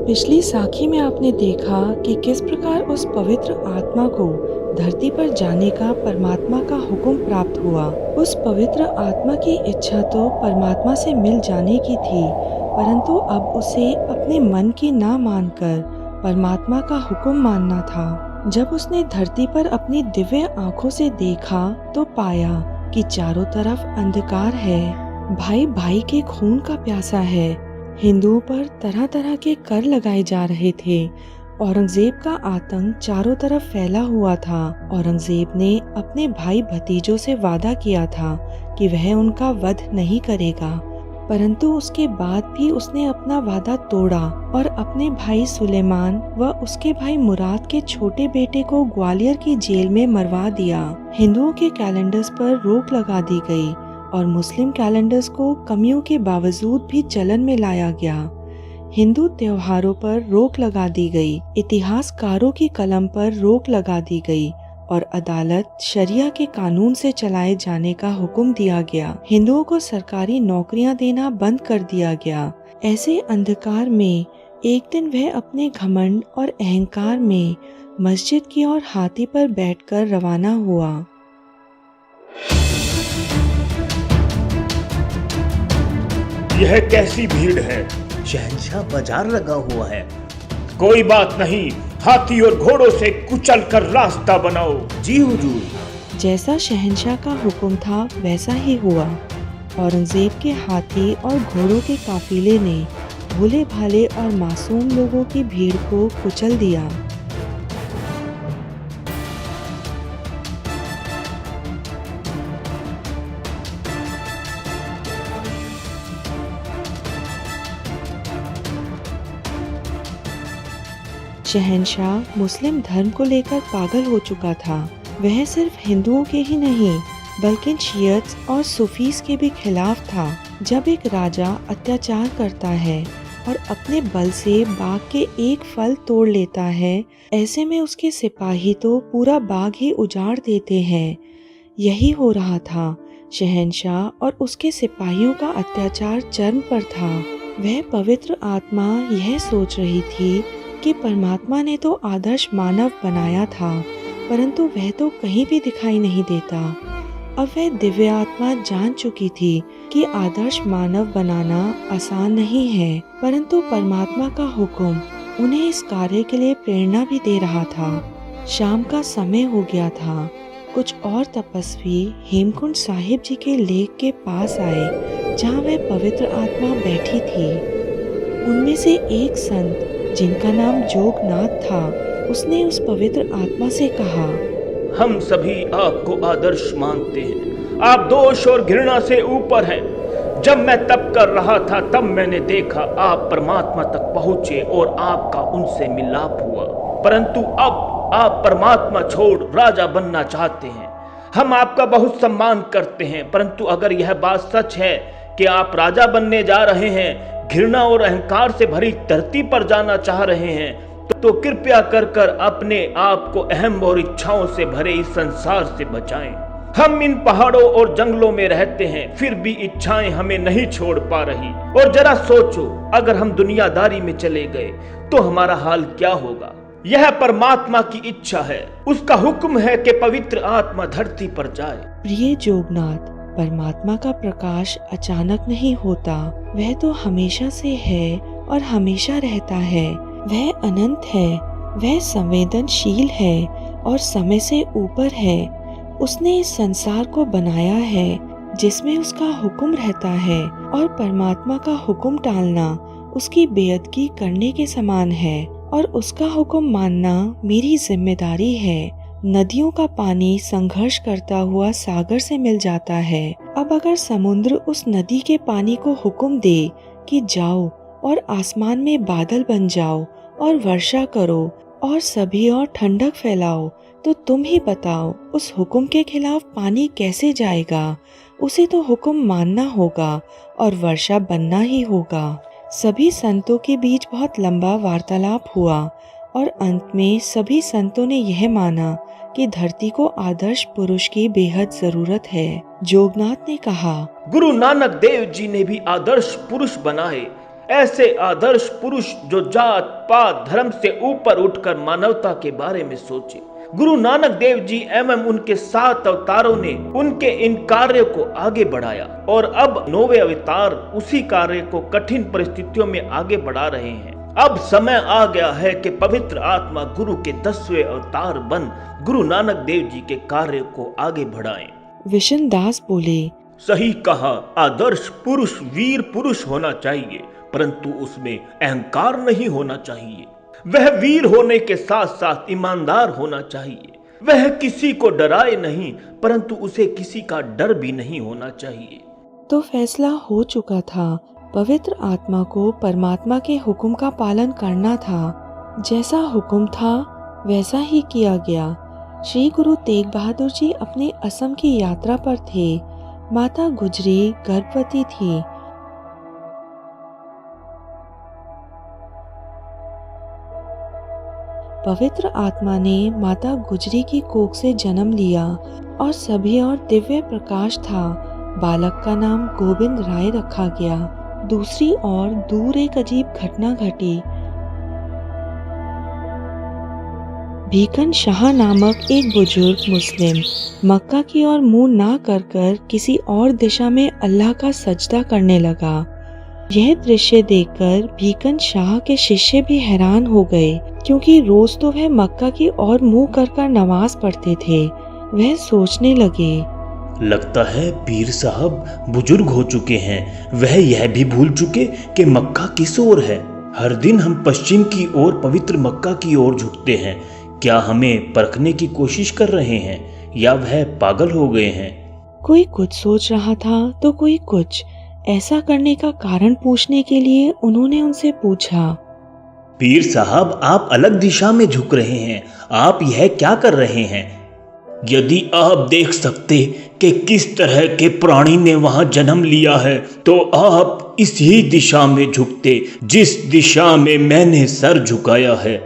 पिछली साखी में आपने देखा कि किस प्रकार उस पवित्र आत्मा को धरती पर जाने का परमात्मा का हुक्म प्राप्त हुआ। उस पवित्र आत्मा की इच्छा तो परमात्मा से मिल जाने की थी, परंतु अब उसे अपने मन की ना मानकर परमात्मा का हुक्म मानना था। जब उसने धरती पर अपनी दिव्य आंखों से देखा तो पाया कि चारों तरफ अंधकार है, भाई भाई के खून का प्यासा है। हिंदुओं पर तरह तरह के कर लगाए जा रहे थे। औरंगजेब का आतंक चारों तरफ फैला हुआ था। औरंगजेब ने अपने भाई भतीजों से वादा किया था कि वह उनका वध नहीं करेगा, परंतु उसके बाद भी उसने अपना वादा तोड़ा और अपने भाई सुलेमान व उसके भाई मुराद के छोटे बेटे को ग्वालियर की जेल में मरवा दिया। हिंदुओं के कैलेंडर्स पर रोक लगा दी गई और मुस्लिम कैलेंडर्स को कमियों के बावजूद भी चलन में लाया गया। हिंदू त्योहारों पर रोक लगा दी गई, इतिहासकारों की कलम पर रोक लगा दी गई और अदालत शरिया के कानून से चलाए जाने का हुक्म दिया गया। हिंदुओं को सरकारी नौकरियां देना बंद कर दिया गया। ऐसे अंधकार में एक दिन वह अपने घमंड और अहंकार में मस्जिद की ओर हाथी पर बैठकर रवाना हुआ। यह कैसी भीड़ है? शहंशाह बाजार लगा हुआ है। कोई बात नहीं, हाथी और घोड़ों से कुचल कर रास्ता बनाओ। जी हुजूर। जैसा शहंशाह का हुक्म था वैसा ही हुआ। औरंगजेब के हाथी और घोड़ों के काफिले ने भोले भाले और मासूम लोगों की भीड़ को कुचल दिया। शहंशाह मुस्लिम धर्म को लेकर पागल हो चुका था। वह सिर्फ हिंदुओं के ही नहीं बल्कि शिय्यत्स और सूफीज के भी खिलाफ था। जब एक राजा अत्याचार करता है और अपने बल से बाग के एक फल तोड़ लेता है, ऐसे में उसके सिपाही तो पूरा बाग ही उजाड़ देते हैं। यही हो रहा था। शहंशाह और उसके सिपाहियों का अत्याचार चरम पर था। वह पवित्र आत्मा यह सोच रही थी कि परमात्मा ने तो आदर्श मानव बनाया था, परंतु वह तो कहीं भी दिखाई नहीं देता। अब वह दिव्य आत्मा जान चुकी थी कि आदर्श मानव बनाना आसान नहीं है, परंतु परमात्मा का हुक्म उन्हें इस कार्य के लिए प्रेरणा भी दे रहा था। शाम का समय हो गया था। कुछ और तपस्वी हेमकुंड साहिब जी के लेक के पास आए, जहाँ वह पवित्र आत्मा बैठी थी। उनमें से एक संत जिनका नाम जोगनाथ था, उसने उस पवित्र आत्मा से कहा, हम सभी आपको आदर्श मानते हैं। आप दोष और घृणा से ऊपर हैं। जब मैं तप कर रहा था तब मैंने देखा आप परमात्मा तक पहुंचे और आपका उनसे मिलाप हुआ, परंतु अब आप परमात्मा छोड़ राजा बनना चाहते हैं। हम आपका बहुत सम्मान करते हैं, परंतु अगर यह बात सच है कि आप राजा बनने जा रहे हैं, घृणा और अहंकार से भरी धरती पर जाना चाह रहे हैं, तो कृपया कर कर अपने आप को अहम और इच्छाओं से भरे इस संसार से बचाएं। हम इन पहाड़ों और जंगलों में रहते हैं, फिर भी इच्छाएं हमें नहीं छोड़ पा रही। और जरा सोचो, अगर हम दुनियादारी में चले गए तो हमारा हाल क्या होगा? यह परमात्मा की इच्छा है, उसका हुक्म है कि पवित्र आत्मा धरती पर जाए। प्रिय जोगनाथ, परमात्मा का प्रकाश अचानक नहीं होता। वह तो हमेशा से है और हमेशा रहता है। वह अनंत है, वह संवेदनशील है और समय से ऊपर है। उसने इस संसार को बनाया है जिसमें उसका हुक्म रहता है, और परमात्मा का हुक्म टालना उसकी बेअदबी करने के समान है, और उसका हुक्म मानना मेरी जिम्मेदारी है। नदियों का पानी संघर्ष करता हुआ सागर से मिल जाता है। अब अगर समुद्र उस नदी के पानी को हुक्म दे कि जाओ और आसमान में बादल बन जाओ और वर्षा करो और सभी और ठंडक फैलाओ, तो तुम ही बताओ उस हुक्म के खिलाफ पानी कैसे जाएगा? उसे तो हुक्म मानना होगा और वर्षा बनना ही होगा। सभी संतों के बीच बहुत लंबा वार्तालाप हुआ और अंत में सभी संतों ने यह माना कि धरती को आदर्श पुरुष की बेहद जरूरत है। जोगनाथ ने कहा, गुरु नानक देव जी ने भी आदर्श पुरुष बनाए। ऐसे आदर्श पुरुष जो जात पात धर्म से ऊपर उठकर मानवता के बारे में सोचे। गुरु नानक देव जी एवं उनके 7 अवतारों ने उनके इन कार्यों को आगे बढ़ाया और अब 9वें अवतार उसी कार्य को कठिन परिस्थितियों में आगे बढ़ा रहे हैं। अब समय आ गया है कि पवित्र आत्मा गुरु के 10वें अवतार बन गुरु नानक देव जी के कार्य को आगे बढ़ाएं। विशन दास बोले, सही कहा, आदर्श पुरुष वीर पुरुष होना चाहिए, परंतु उसमें अहंकार नहीं होना चाहिए। वह वीर होने के साथ साथ ईमानदार होना चाहिए। वह किसी को डराए नहीं, परंतु उसे किसी का डर भी नहीं होना चाहिए। तो फैसला हो चुका था। पवित्र आत्मा को परमात्मा के हुक्म का पालन करना था। जैसा हुक्म था वैसा ही किया गया। श्री गुरु तेग बहादुर जी अपने असम की यात्रा पर थे। माता गुजरी गर्भवती थी। पवित्र आत्मा ने माता गुजरी की कोख से जन्म लिया और सभी और दिव्य प्रकाश था। बालक का नाम गोविंद राय रखा गया। दूसरी ओर दूर एक अजीब घटना घटी। भीकन शाह नामक एक बुजुर्ग मुस्लिम मक्का की ओर मुंह ना कर किसी और दिशा में अल्लाह का सजदा करने लगा। यह दृश्य देखकर भीकन शाह के शिष्य भी हैरान हो गए, क्योंकि रोज तो वह मक्का की ओर मुंह कर नमाज पढ़ते थे। वह सोचने लगे, लगता है पीर साहब बुजुर्ग हो चुके हैं। वह यह भी भूल चुके कि मक्का किस ओर है। हर दिन हम पश्चिम की ओर पवित्र मक्का की ओर झुकते हैं। क्या हमें परखने की कोशिश कर रहे हैं या वह पागल हो गए हैं? कोई कुछ सोच रहा था तो कोई कुछ। ऐसा करने का कारण पूछने के लिए उन्होंने उनसे पूछा, पीर साहब आप अलग दिशा में झुक रहे हैं, आप यह क्या कर रहे हैं? यदि आप देख सकते कि किस तरह के प्राणी ने वहां जन्म लिया है तो आप इसी दिशा में झुकते जिस दिशा में मैंने सर झुकाया है।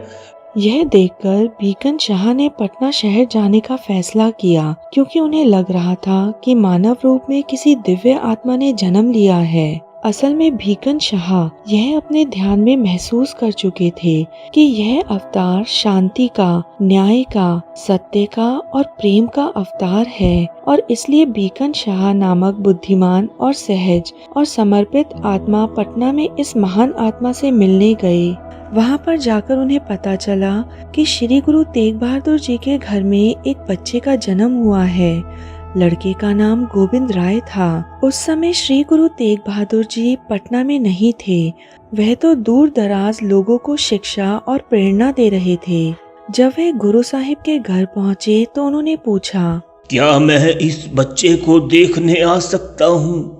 यह देखकर भीकन शाह ने पटना शहर जाने का फैसला किया, क्योंकि उन्हें लग रहा था कि मानव रूप में किसी दिव्य आत्मा ने जन्म लिया है। असल में भीकन शाह यह अपने ध्यान में महसूस कर चुके थे कि यह अवतार शांति का, न्याय का, सत्य का और प्रेम का अवतार है, और इसलिए भीकन शाह नामक बुद्धिमान और सहज और समर्पित आत्मा पटना में इस महान आत्मा से मिलने गए। वहां पर जाकर उन्हें पता चला कि श्री गुरु तेग बहादुर जी के घर में एक बच्चे का जन्म हुआ है। लड़के का नाम गोविंद राय था। उस समय श्री गुरु तेग बहादुर जी पटना में नहीं थे। वह तो दूर दराज लोगों को शिक्षा और प्रेरणा दे रहे थे। जब वे गुरु साहिब के घर पहुँचे तो उन्होंने पूछा, क्या मैं इस बच्चे को देखने आ सकता हूँ?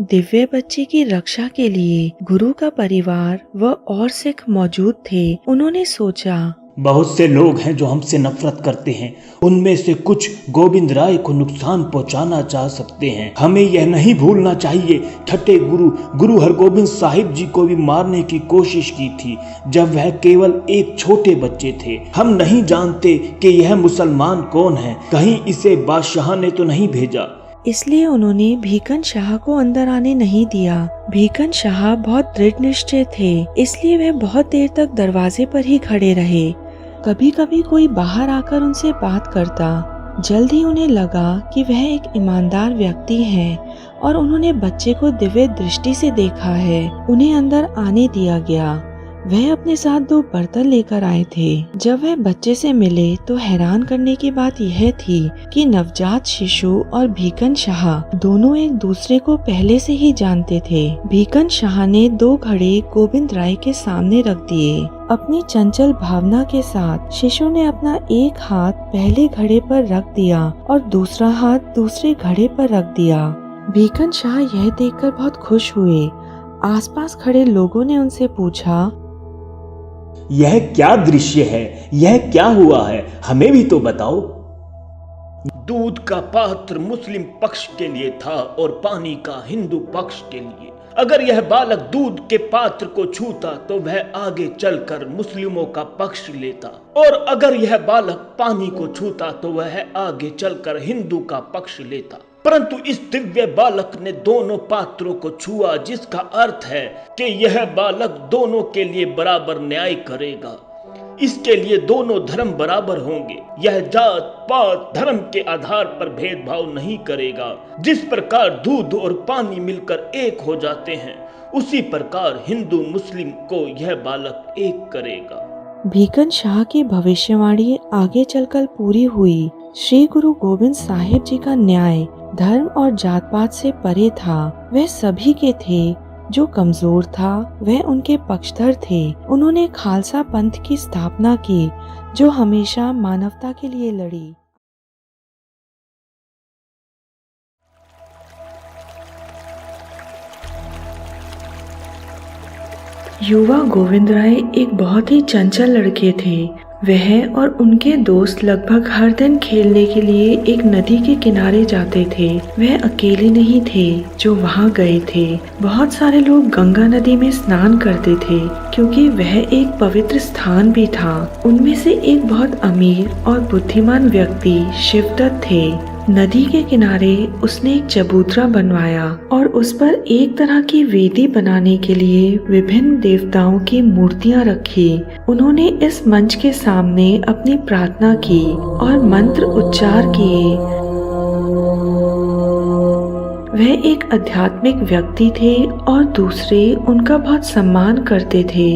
दिव्य बच्चे की रक्षा के लिए गुरु का परिवार व और सिख मौजूद थे। उन्होंने सोचा, बहुत से लोग हैं जो हमसे नफरत करते हैं। उनमें से कुछ गोविंद राय को नुकसान पहुंचाना चाह सकते हैं। हमें यह नहीं भूलना चाहिए, छठे गुरु हरगोबिंद साहिब जी को भी मारने की कोशिश की थी जब वह केवल एक छोटे बच्चे थे। हम नहीं जानते कि यह मुसलमान कौन है। कहीं इसे बादशाह ने तो नहीं भेजा। इसलिए उन्होंने भीकन शाह को अंदर आने नहीं दिया। भीकन शाह बहुत दृढ़ निश्चय थे, इसलिए वे बहुत देर तक दरवाजे पर ही खड़े रहे। कभी कभी कोई बाहर आकर उनसे बात करता। जल्द ही उन्हें लगा कि वह एक ईमानदार व्यक्ति हैं और उन्होंने बच्चे को दिव्य दृष्टि से देखा है। उन्हें अंदर आने दिया गया। वह अपने साथ 2 बर्तन लेकर आए थे। जब वह बच्चे से मिले तो हैरान करने की बात यह थी कि नवजात शिशु और भीकन शाह दोनों एक दूसरे को पहले से ही जानते थे। भीकन शाह ने 2 घड़े गोविंद राय के सामने रख दिए। अपनी चंचल भावना के साथ शिशु ने अपना एक हाथ पहले घड़े पर रख दिया और दूसरा हाथ दूसरे घड़े पर रख दिया। भीकन शाह यह देखकर बहुत खुश हुए। आसपास खड़े लोगों ने उनसे पूछा, यह क्या दृश्य है? यह क्या हुआ है? हमें भी तो बताओ। दूध का पात्र मुस्लिम पक्ष के लिए था और पानी का हिंदू पक्ष के लिए। अगर यह बालक दूध के पात्र को छूता तो वह आगे चलकर मुस्लिमों का पक्ष लेता, और अगर यह बालक पानी को छूता तो वह आगे चलकर हिंदू का पक्ष लेता। परंतु इस दिव्य बालक ने दोनों पात्रों को छुआ, जिसका अर्थ है कि यह बालक दोनों के लिए बराबर न्याय करेगा। इसके लिए दोनों धर्म बराबर होंगे। यह जात पात धर्म के आधार पर भेदभाव नहीं करेगा। जिस प्रकार दूध और पानी मिलकर एक हो जाते हैं, उसी प्रकार हिंदू मुस्लिम को यह बालक एक करेगा। भीकन शाह की भविष्यवाणी आगे चलकर पूरी हुई। श्री गुरु गोविंद साहिब जी का न्याय धर्म और जात पात से परे था। वह सभी के थे। जो कमजोर था वह उनके पक्षधर थे। उन्होंने खालसा पंथ की स्थापना की, जो हमेशा मानवता के लिए लड़ी। युवा गोविंद राय एक बहुत ही चंचल लड़के थे। वह और उनके दोस्त लगभग हर दिन खेलने के लिए एक नदी के किनारे जाते थे। वह अकेले नहीं थे जो वहां गए थे। बहुत सारे लोग गंगा नदी में स्नान करते थे, क्योंकि वह एक पवित्र स्थान भी था। उनमें से एक बहुत अमीर और बुद्धिमान व्यक्ति शिवदत्त थे। नदी के किनारे उसने एक चबूतरा बनवाया और उस पर एक तरह की वेदी बनाने के लिए विभिन्न देवताओं की मूर्तियां रखी। उन्होंने इस मंच के सामने अपनी प्रार्थना की और मंत्र उच्चार किए। वह एक आध्यात्मिक व्यक्ति थे और दूसरे उनका बहुत सम्मान करते थे।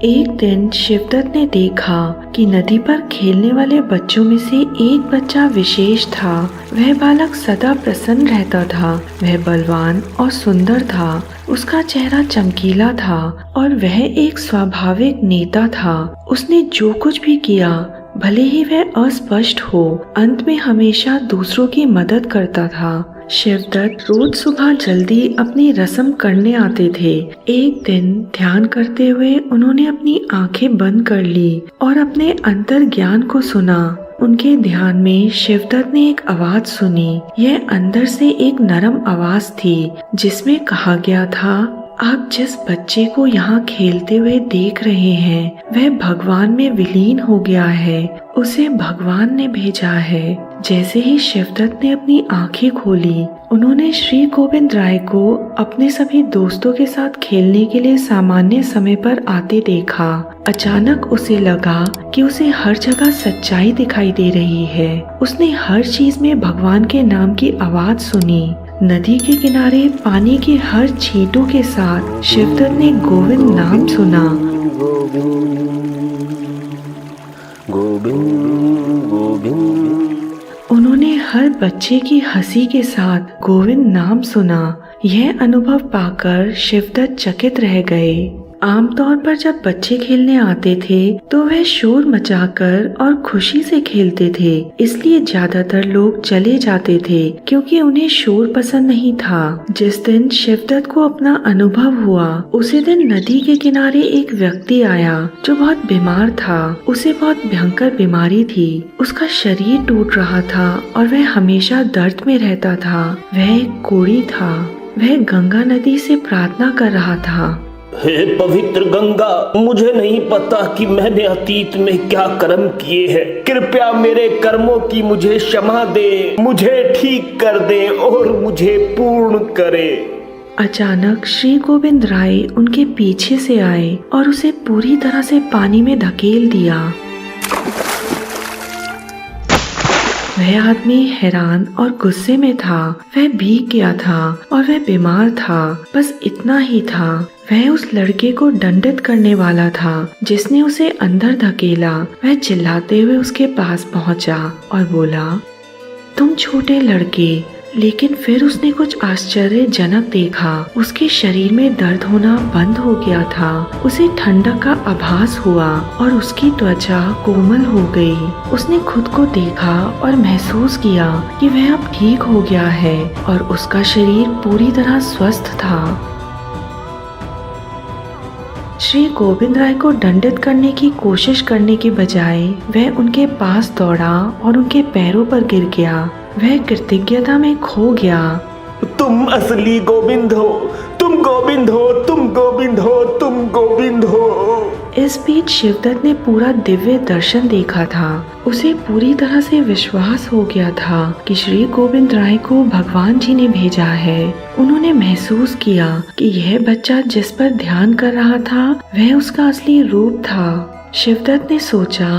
एक दिन शिवदत्त ने देखा कि नदी पर खेलने वाले बच्चों में से एक बच्चा विशेष था। वह बालक सदा प्रसन्न रहता था। वह बलवान और सुंदर था। उसका चेहरा चमकीला था और वह एक स्वाभाविक नेता था। उसने जो कुछ भी किया, भले ही वह अस्पष्ट हो, अंत में हमेशा दूसरों की मदद करता था। शिवदत्त रोज सुबह जल्दी अपनी रस्म करने आते थे। एक दिन ध्यान करते हुए उन्होंने अपनी आंखें बंद कर ली और अपने अंतर ज्ञान को सुना। उनके ध्यान में शिवदत्त ने एक आवाज सुनी। यह अंदर से एक नरम आवाज थी, जिसमें कहा गया था, आप जिस बच्चे को यहाँ खेलते हुए देख रहे हैं, वह भगवान में विलीन हो गया है। उसे भगवान ने भेजा है। जैसे ही शिवदत्त ने अपनी आंखें खोली, उन्होंने श्री गोविंद राय को अपने सभी दोस्तों के साथ खेलने के लिए सामान्य समय पर आते देखा। अचानक उसे लगा कि उसे हर जगह सच्चाई दिखाई दे रही है। उसने हर चीज में भगवान के नाम की आवाज सुनी। नदी के किनारे पानी के हर छींटों के साथ शिवदत्त ने गोविंद नाम सुना। उन्होंने हर बच्चे की हंसी के साथ गोविंद नाम सुना। यह अनुभव पाकर शिवदत्त चकित रह गए। आमतौर पर जब बच्चे खेलने आते थे तो वह शोर मचाकर और खुशी से खेलते थे, इसलिए ज्यादातर लोग चले जाते थे क्योंकि उन्हें शोर पसंद नहीं था। जिस दिन शिवदत्त को अपना अनुभव हुआ, उसी दिन नदी के किनारे एक व्यक्ति आया जो बहुत बीमार था। उसे बहुत भयंकर बीमारी थी। उसका शरीर टूट रहा था और वह हमेशा दर्द में रहता था। वह एक कोढ़ी था। वह गंगा नदी से प्रार्थना कर रहा था, हे पवित्र गंगा, मुझे नहीं पता कि मैंने अतीत में क्या कर्म किए हैं। कृपया मेरे कर्मों की मुझे क्षमा दे, मुझे ठीक कर दे और मुझे पूर्ण करे। अचानक श्री गोविंद राय उनके पीछे से आए और उसे पूरी तरह से पानी में धकेल दिया। वह आदमी हैरान और गुस्से में था। वह भीग गया था और वह बीमार था। बस इतना ही था। वह उस लड़के को दंडित करने वाला था जिसने उसे अंदर धकेला। वह चिल्लाते हुए उसके पास पहुंचा और बोला, तुम छोटे लड़के। लेकिन फिर उसने कुछ आश्चर्यजनक देखा। उसके शरीर में दर्द होना बंद हो गया था। उसे ठंडक का आभास हुआ और उसकी त्वचा कोमल हो गई। उसने खुद को देखा और महसूस किया कि वह अब ठीक हो गया है और उसका शरीर पूरी तरह स्वस्थ था। श्री गोविंद राय को दंडित करने की कोशिश करने के बजाय वह उनके पास दौड़ा और उनके पैरों पर गिर गया। वह कृतज्ञता में खो गया। तुम असली गोविंद हो, तुम गोविंद हो, तुम गोविंद हो, तुम गोविंद हो। इस बीच शिवदत्त ने पूरा दिव्य दर्शन देखा था। उसे पूरी तरह से विश्वास हो गया था कि श्री गोविंद राय को भगवान जी ने भेजा है। उन्होंने महसूस किया कि यह बच्चा जिस पर ध्यान कर रहा था वह उसका असली रूप था। शिवदत्त ने सोचा,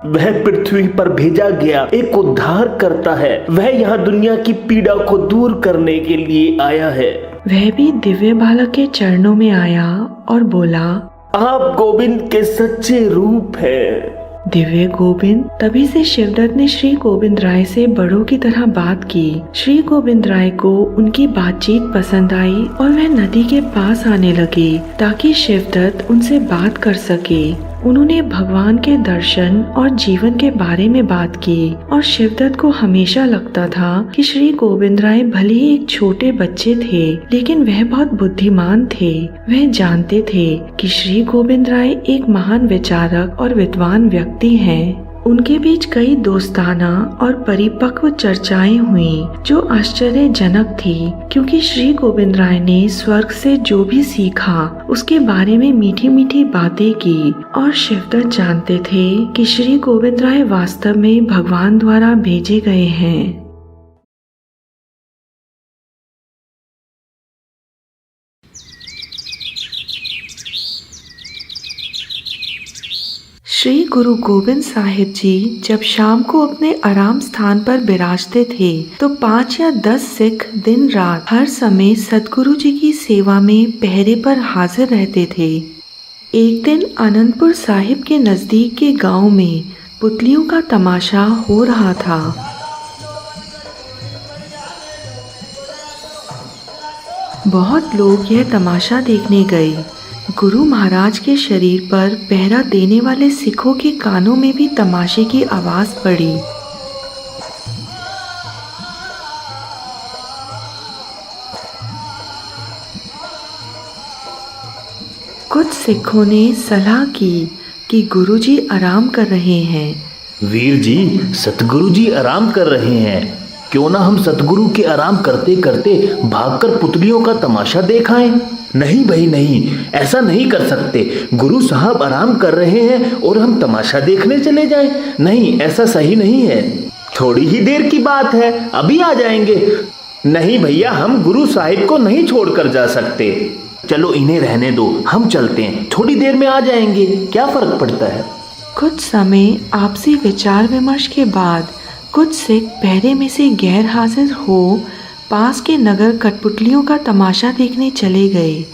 वह पृथ्वी पर भेजा गया एक उद्धार करता है। वह यहाँ दुनिया की पीड़ा को दूर करने के लिए आया है। वह भी दिव्य बालक के चरणों में आया और बोला, आप गोविंद के सच्चे रूप हैं। दिव्य गोविंद। तभी से शिवदत्त ने श्री गोविंद राय से बड़ों की तरह बात की। श्री गोविंद राय को उनकी बातचीत पसंद आई और वह नदी के पास आने लगे ताकि शिवदत्त उनसे बात कर सके। उन्होंने भगवान के दर्शन और जीवन के बारे में बात की और शिवदत्त को हमेशा लगता था कि श्री गोविंद राय भले ही एक छोटे बच्चे थे, लेकिन वह बहुत बुद्धिमान थे। वह जानते थे कि श्री गोविंद राय एक महान विचारक और विद्वान व्यक्ति हैं। उनके बीच कई दोस्ताना और परिपक्व चर्चाएं हुई जो आश्चर्यजनक थी, क्योंकि श्री गोविंद राय ने स्वर्ग से जो भी सीखा उसके बारे में मीठी मीठी बातें की। और शिवदत्त जानते थे कि श्री गोविंद राय वास्तव में भगवान द्वारा भेजे गए हैं। श्री गुरु गोविंद साहिब जी जब शाम को अपने आराम स्थान पर विराजते थे तो 5 या 10 सिख दिन रात हर समय सतगुरु जी की सेवा में पहरे पर हाजिर रहते थे। एक दिन आनंदपुर साहिब के नजदीक के गांव में पुतलियों का तमाशा हो रहा था। बहुत लोग यह तमाशा देखने गए। गुरु महाराज के शरीर पर पहरा देने वाले सिखों के कानों में भी तमाशे की आवाज पड़ी। कुछ सिखों ने सलाह की कि गुरुजी आराम कर रहे हैं। वीर जी, सतगुरु जी आराम कर रहे हैं। क्यों ना हम सतगुरु के आराम करते करते भागकर पुतलियों का तमाशा देख आएं? नहीं भाई नहीं, ऐसा नहीं कर सकते। गुरु साहब आराम कर रहे हैं और हम तमाशा देखने चले जाएं? नहीं, ऐसा सही नहीं है। थोड़ी ही देर की बात है, अभी आ जाएंगे। नहीं भैया, हम गुरु साहिब को नहीं छोड़कर जा सकते। चलो इन्हें रहने दो, हम चलते हैं, थोड़ी देर में आ जाएंगे, क्या फर्क पड़ता है। कुछ समय आपसी विचार विमर्श के बाद कुछ सिख पहरे में से गैर हाजिर हो पास के नगर कठपुतलियों का तमाशा देखने चले गए।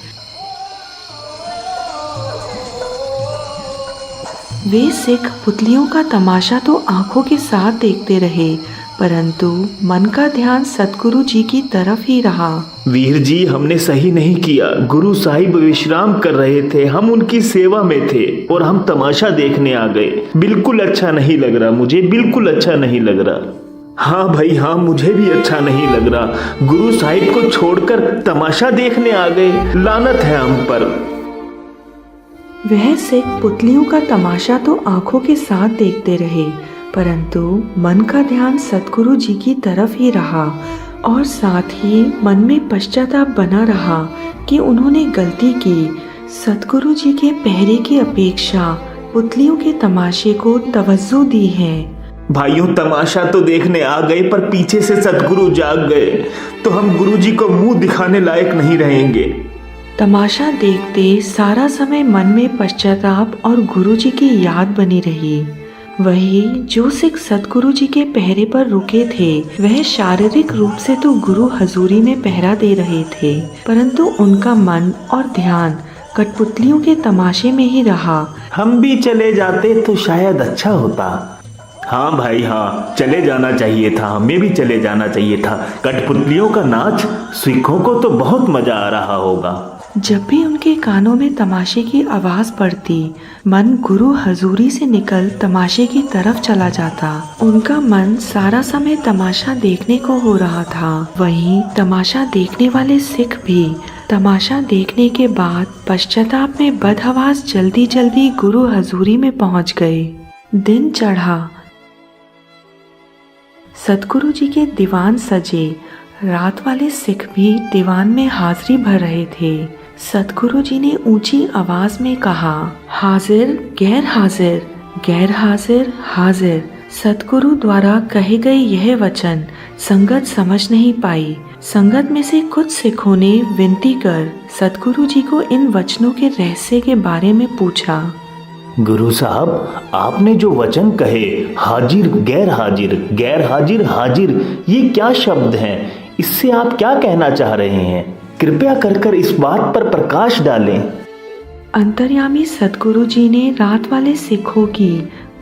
वे सिख पुतलियों का तमाशा तो आंखों के साथ देखते रहे, परंतु मन का ध्यान सतगुरु जी की तरफ ही रहा। वीर जी, हमने सही नहीं किया। गुरु साहिब विश्राम कर रहे थे, हम उनकी सेवा में थे और हम तमाशा देखने आ गए। बिल्कुल अच्छा नहीं लग रहा, मुझे बिल्कुल अच्छा नहीं लग रहा। हाँ भाई हाँ, मुझे भी अच्छा नहीं लग रहा। गुरु साहिब को छोड़कर तमाशा देखने आ गए, लानत है हम पर। वह सिख पुतलियों का तमाशा तो आंखों के साथ देखते रहे, परंतु मन का ध्यान सतगुरु जी की तरफ ही रहा और साथ ही मन में पश्चाताप बना रहा कि उन्होंने गलती की। सतगुरु जी के पहरे की अपेक्षा पुतलियों के तमाशे को तवज्जो दी है। भाइयों, तमाशा तो देखने आ गए, पर पीछे से सतगुरु जाग गए तो हम गुरु जी को मुंह दिखाने लायक नहीं रहेंगे। तमाशा देखते सारा समय मन में पश्चाताप और गुरु जी की याद बनी रही। वही जो सिख सतगुरु जी के पहरे पर रुके थे, वह शारीरिक रूप से तो गुरु हजूरी में पहरा दे रहे थे, परंतु उनका मन और ध्यान कठपुतलियों के तमाशे में ही रहा। हम भी चले जाते तो शायद अच्छा होता। हाँ भाई हाँ, चले जाना चाहिए था, हमें भी चले जाना चाहिए था। कठपुतलियों का नाच सिखों को तो बहुत मजा आ रहा होगा। जब भी उनके कानों में तमाशे की आवाज पड़ती, मन गुरु हजूरी से निकल तमाशे की तरफ चला जाता। उनका मन सारा समय तमाशा देखने को हो रहा था। वहीं तमाशा देखने वाले सिख भी तमाशा देखने के बाद पश्चाताप में बदहवास जल्दी जल्दी गुरु हजूरी में पहुंच गए। दिन चढ़ा। सतगुरु जी के दीवान सजे। रात वाले सिख भी दीवान में हाजिरी भर रहे थे। सतगुरु जी ने ऊंची आवाज में कहा, हाजिर गैर हाजिर, गैर हाजिर हाजिर। सतगुरु द्वारा कहे गए यह वचन संगत समझ नहीं पाई। संगत में से कुछ सिखों ने विनती कर सतगुरु जी को इन वचनों के रहस्य के बारे में पूछा। गुरु साहब, आपने जो वचन कहे हाजिर गैर हाजिर, गैर हाजिर हाजिर, ये क्या शब्द हैं? इससे आप क्या कहना चाह रहे हैं? कृपया कर इस बात पर प्रकाश डालें। अंतर्यामी सतगुरु जी ने रात वाले सिखों की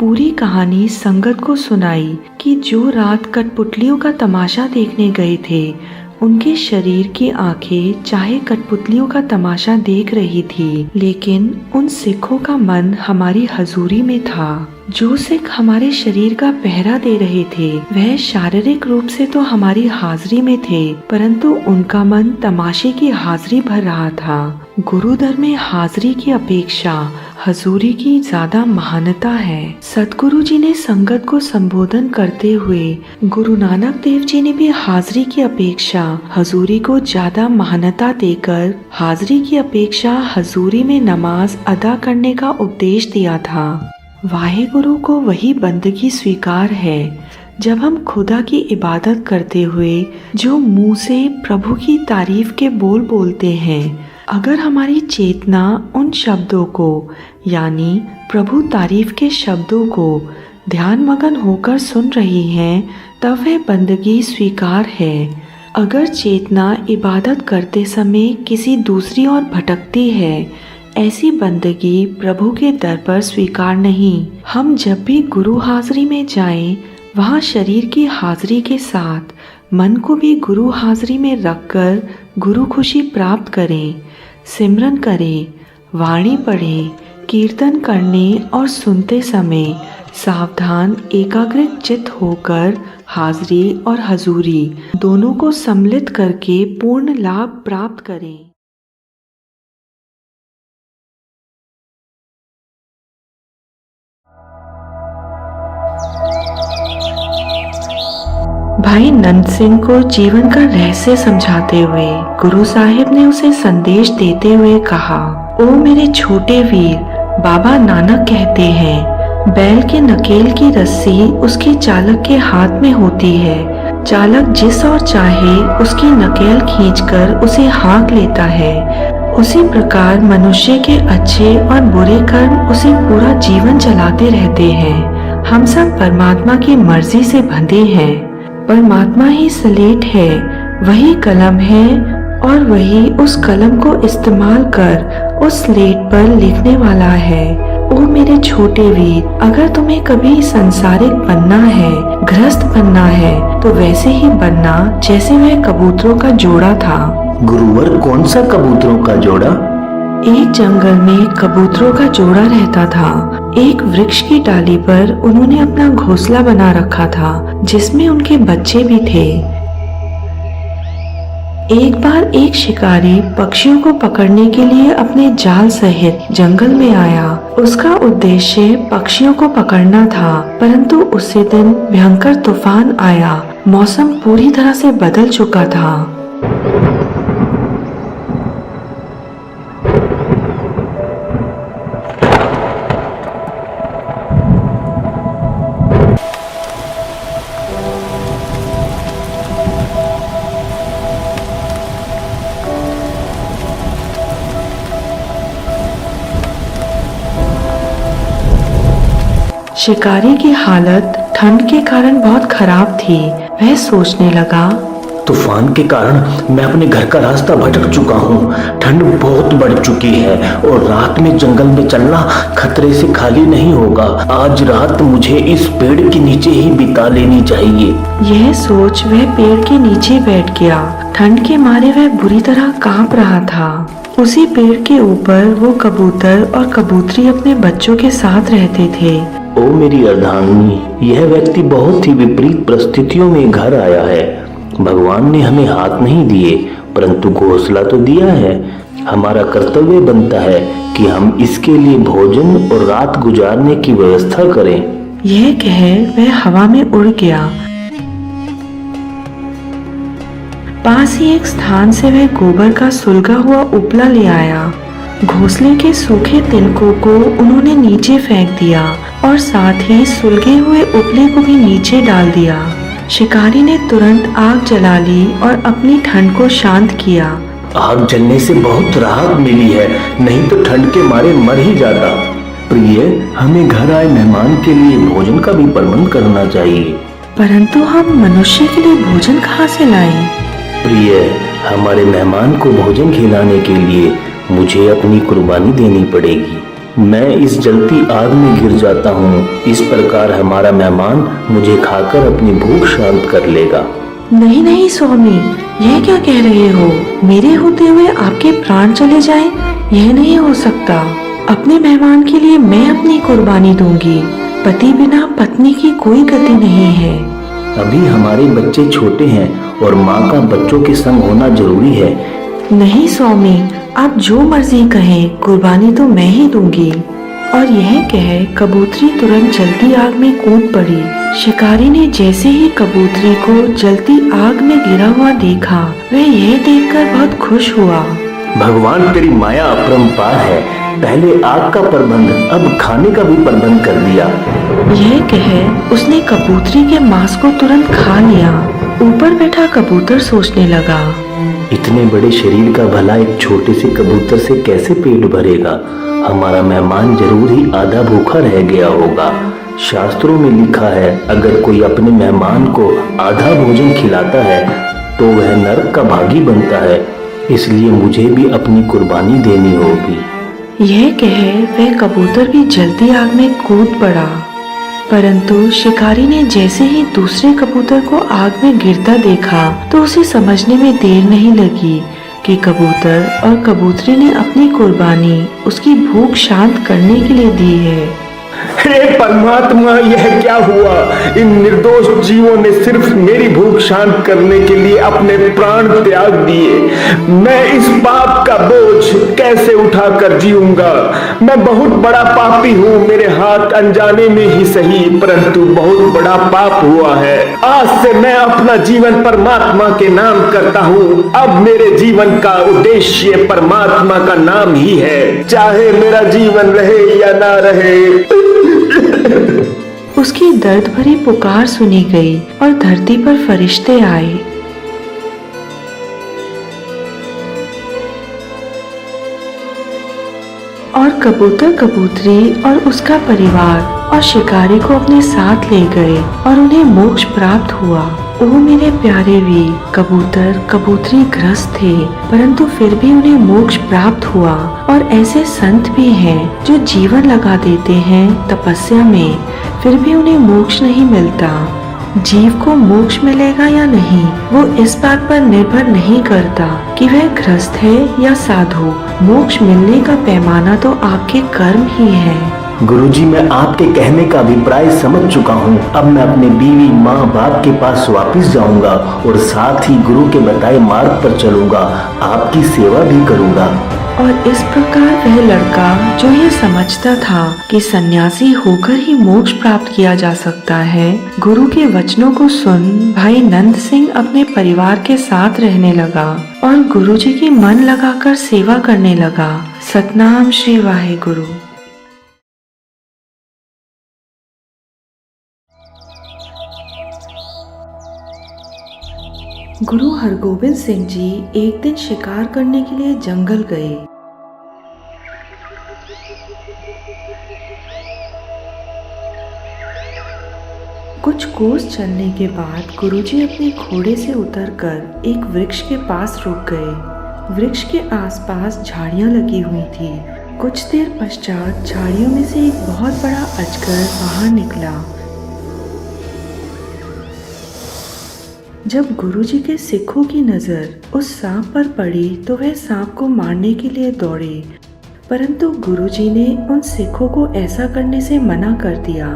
पूरी कहानी संगत को सुनाई कि जो रात कठपुतलियों का तमाशा देखने गए थे, उनके शरीर की आंखें चाहे कठपुतलियों का तमाशा देख रही थी, लेकिन उन सिखों का मन हमारी हजूरी में था। जो सिख हमारे शरीर का पहरा दे रहे थे, वह शारीरिक रूप से तो हमारी हाजिरी में थे, परंतु उनका मन तमाशे की हाजिरी भर रहा था। गुरुदर में हाजिरी की अपेक्षा हजूरी की ज्यादा महानता है। सतगुरु जी ने संगत को संबोधन करते हुए गुरु नानक देव जी ने भी हाजिरी की अपेक्षा हजूरी को ज्यादा महानता देकर हाजिरी की अपेक्षा हजूरी में नमाज अदा करने का उपदेश दिया था। वाहेगुरु को वही बंदगी स्वीकार है जब हम खुदा की इबादत करते हुए जो मुंह से प्रभु की तारीफ के बोल बोलते हैं, अगर हमारी चेतना उन शब्दों को यानी प्रभु तारीफ के शब्दों को ध्यान मगन होकर सुन रही है, तब वह बंदगी स्वीकार है। अगर चेतना इबादत करते समय किसी दूसरी ओर भटकती है, ऐसी बंदगी प्रभु के दर पर स्वीकार नहीं। हम जब भी गुरु हाजिरी में जाएं, वहाँ शरीर की हाजिरी के साथ मन को भी गुरु हाजिरी में रखकर गुरु खुशी प्राप्त करें। सिमरन करें, वाणी पढ़ें, कीर्तन करने और सुनते समय सावधान एकाग्रित चित्त होकर हाजिरी और हजूरी दोनों को सम्मिलित करके पूर्ण लाभ प्राप्त करें। भाई नंद सिंह को जीवन का रहस्य समझाते हुए गुरु साहिब ने उसे संदेश देते हुए कहा, ओ मेरे छोटे वीर, बाबा नानक कहते हैं, बैल के नकेल की रस्सी उसके चालक के हाथ में होती है। चालक जिस और चाहे उसकी नकेल खींचकर उसे हाँक लेता है। उसी प्रकार मनुष्य के अच्छे और बुरे कर्म उसे पूरा जीवन चलाते रहते हैं। हम सब परमात्मा की मर्जी से बंधे हैं। परमात्मा ही स्लेट है, वही कलम है और वही उस कलम को इस्तेमाल कर उस स्लेट पर लिखने वाला है। ओ मेरे छोटे वीर, अगर तुम्हें कभी संसारिक बनना है, गृहस्थ बनना है, तो वैसे ही बनना जैसे वह कबूतरों का जोड़ा था। गुरुवर, कौन सा कबूतरों का जोड़ा? एक जंगल में कबूतरों का जोड़ा रहता था। एक वृक्ष की डाली पर उन्होंने अपना घोंसला बना रखा था, जिसमें उनके बच्चे भी थे। एक बार एक शिकारी पक्षियों को पकड़ने के लिए अपने जाल सहित जंगल में आया। उसका उद्देश्य पक्षियों को पकड़ना था, परंतु उसी दिन भयंकर तूफान आया। मौसम पूरी तरह से बदल चुका था। शिकारी की हालत ठंड के कारण बहुत खराब थी। वह सोचने लगा, तूफान के कारण मैं अपने घर का रास्ता भटक चुका हूँ। ठंड बहुत बढ़ चुकी है और रात में जंगल में चलना खतरे से खाली नहीं होगा। आज रात मुझे इस पेड़ के नीचे ही बिता लेनी चाहिए। यह सोच वह पेड़ के नीचे बैठ गया। ठंड के मारे वह बुरी तरह कांप रहा था। उसी पेड़ के ऊपर वो कबूतर और कबूतरी अपने बच्चों के साथ रहते थे। ओ मेरी अर्धांगिनी, यह व्यक्ति बहुत ही विपरीत परिस्थितियों में घर आया है। भगवान ने हमें हाथ नहीं दिए, परंतु घोंसला तो दिया है। हमारा कर्तव्य बनता है कि हम इसके लिए भोजन और रात गुजारने की व्यवस्था करें। यह कह वह हवा में उड़ गया। पास ही एक स्थान से वह गोबर का सुलगा हुआ उपला ले आया। घोंसले के सूखे तिनकों को उन्होंने नीचे फेंक दिया और साथ ही सुलगे हुए उपले को भी नीचे डाल दिया। शिकारी ने तुरंत आग जला ली और अपनी ठंड को शांत किया। आग जलने से बहुत राहत मिली है, नहीं तो ठंड के मारे मर ही जाता। प्रिय, हमें घर आए मेहमान के लिए भोजन का भी प्रबंध करना चाहिए। परंतु हम मनुष्य के लिए भोजन कहाँ से लाएं? प्रिय, हमारे मेहमान को भोजन खिलाने के लिए मुझे अपनी कुर्बानी देनी पड़ेगी। मैं इस जलती आग में गिर जाता हूँ, इस प्रकार हमारा मेहमान मुझे खाकर अपनी भूख शांत कर लेगा। नहीं नहीं स्वामी, यह क्या कह रहे हो? मेरे होते हुए आपके प्राण चले जाएं? यह नहीं हो सकता। अपने मेहमान के लिए मैं अपनी कुर्बानी दूंगी। पति बिना पत्नी की कोई गति नहीं है। अभी हमारे बच्चे छोटे हैं और माँ का बच्चों के संग होना जरूरी है। नहीं स्वामी, आप जो मर्जी कहें, कुर्बानी तो मैं ही दूंगी। और यह कह कबूतरी तुरंत जलती आग में कूद पड़ी। शिकारी ने जैसे ही कबूतरी को जलती आग में गिरा हुआ देखा, वह यह देखकर बहुत खुश हुआ। भगवान, तेरी माया अपरंपार है। पहले आग का प्रबंध, अब खाने का भी प्रबंध कर दिया। यह कह उसने कबूतरी के मांस को तुरंत खा लिया। ऊपर बैठा कबूतर सोचने लगा, इतने बड़े शरीर का भला एक छोटे से कबूतर से कैसे पेट भरेगा? हमारा मेहमान जरूर ही आधा भूखा रह गया होगा। शास्त्रों में लिखा है, अगर कोई अपने मेहमान को आधा भोजन खिलाता है तो वह नरक का भागी बनता है। इसलिए मुझे भी अपनी कुर्बानी देनी होगी। यह कह वह कबूतर भी जलती आग में कूद पड़ा। परंतु शिकारी ने जैसे ही दूसरे कबूतर को आग में गिरता देखा तो उसे समझने में देर नहीं लगी कि कबूतर और कबूतरी ने अपनी कुर्बानी उसकी भूख शांत करने के लिए दी है। हे परमात्मा, यह क्या हुआ? इन निर्दोष जीवों ने सिर्फ मेरी भूख शांत करने के लिए अपने प्राण त्याग दिए। मैं इस पाप का बोझ कैसे उठाकर जीऊंगा? मैं बहुत बड़ा पापी हूँ। मेरे हाथ अनजाने में ही सही, परंतु बहुत बड़ा पाप हुआ है। आज से मैं अपना जीवन परमात्मा के नाम करता हूँ। अब मेरे जीवन का उद्देश्य परमात्मा का नाम ही है, चाहे मेरा जीवन रहे या ना रहे। उसकी दर्द भरी पुकार सुनी गई और धरती पर फरिश्ते आए। और कबूतर, कबूतरी और उसका परिवार और शिकारी को अपने साथ ले गए और उन्हें मोक्ष प्राप्त हुआ। ओ मेरे प्यारे वीर, कबूतर कबूतरी ग्रस्त थे, परंतु फिर भी उन्हें मोक्ष प्राप्त हुआ। और ऐसे संत भी हैं जो जीवन लगा देते हैं तपस्या में, फिर भी उन्हें मोक्ष नहीं मिलता। जीव को मोक्ष मिलेगा या नहीं, वो इस बात पर निर्भर नहीं करता कि वह ग्रस्त है या साधु। मोक्ष मिलने का पैमाना तो आपके कर्म ही है। गुरुजी, मैं आपके कहने का अभिप्राय समझ चुका हूँ। अब मैं अपने बीवी, माँ बाप के पास वापस जाऊंगा और साथ ही गुरु के बताए मार्ग पर चलूंगा। आपकी सेवा भी करूंगा। और इस प्रकार वह लड़का जो ये समझता था कि सन्यासी होकर ही मोक्ष प्राप्त किया जा सकता है, गुरु के वचनों को सुन भाई नंद सिंह अपने परिवार के साथ रहने लगा और गुरुजी की मन लगाकर सेवा करने लगा। सतनाम श्री वाहेगुरु। गुरु हरगोबिंद सिंह जी एक दिन शिकार करने के लिए जंगल गए। कुछ कोस चलने के बाद गुरुजी अपने घोड़े से उतरकर एक वृक्ष के पास रुक गए। वृक्ष के आसपास झाड़ियां लगी हुई थी। कुछ देर पश्चात झाड़ियों में से एक बहुत बड़ा अजगर बाहर निकला। जब गुरुजी के सिखों की नजर उस सांप पर पड़ी तो वह सांप को मारने के लिए दौड़े, परंतु गुरुजी ने उन सिखों को ऐसा करने से मना कर दिया।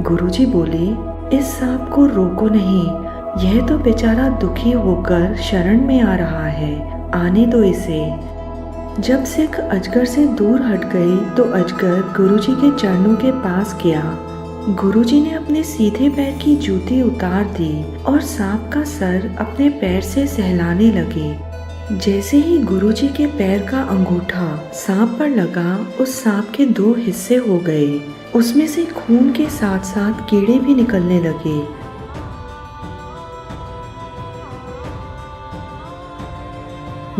गुरुजी बोले, इस सांप को रोको नहीं, यह तो बेचारा दुखी होकर शरण में आ रहा है, आने दो इसे। जब सिख अजगर से दूर हट गए तो अजगर गुरुजी के चरणों के पास गया गुरुजी ने अपने सीधे पैर की जूती उतार दी और सांप का सर अपने पैर से सहलाने लगे। जैसे ही गुरुजी के पैर का अंगूठा सांप पर लगा, उस सांप के 2 हिस्से हो गए। उसमें से खून के साथ साथ कीड़े भी निकलने लगे।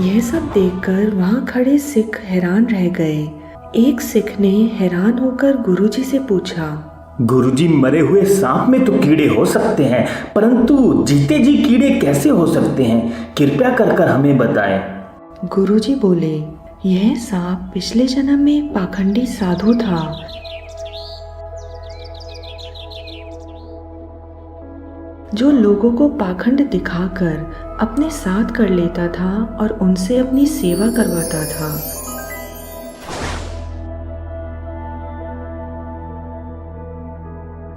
यह सब देखकर वहां खड़े सिख हैरान रह गए। एक सिख ने हैरान होकर गुरुजी से पूछा, गुरुजी, मरे हुए सांप में तो कीड़े हो सकते हैं, परंतु जीते जी कीड़े कैसे हो सकते हैं? कृपया कर हमें बताएं। गुरुजी बोले, यह सांप पिछले जन्म में एक पाखंडी साधु था। जो लोगों को पाखंड दिखाकर अपने साथ कर लेता था और उनसे अपनी सेवा करवाता था।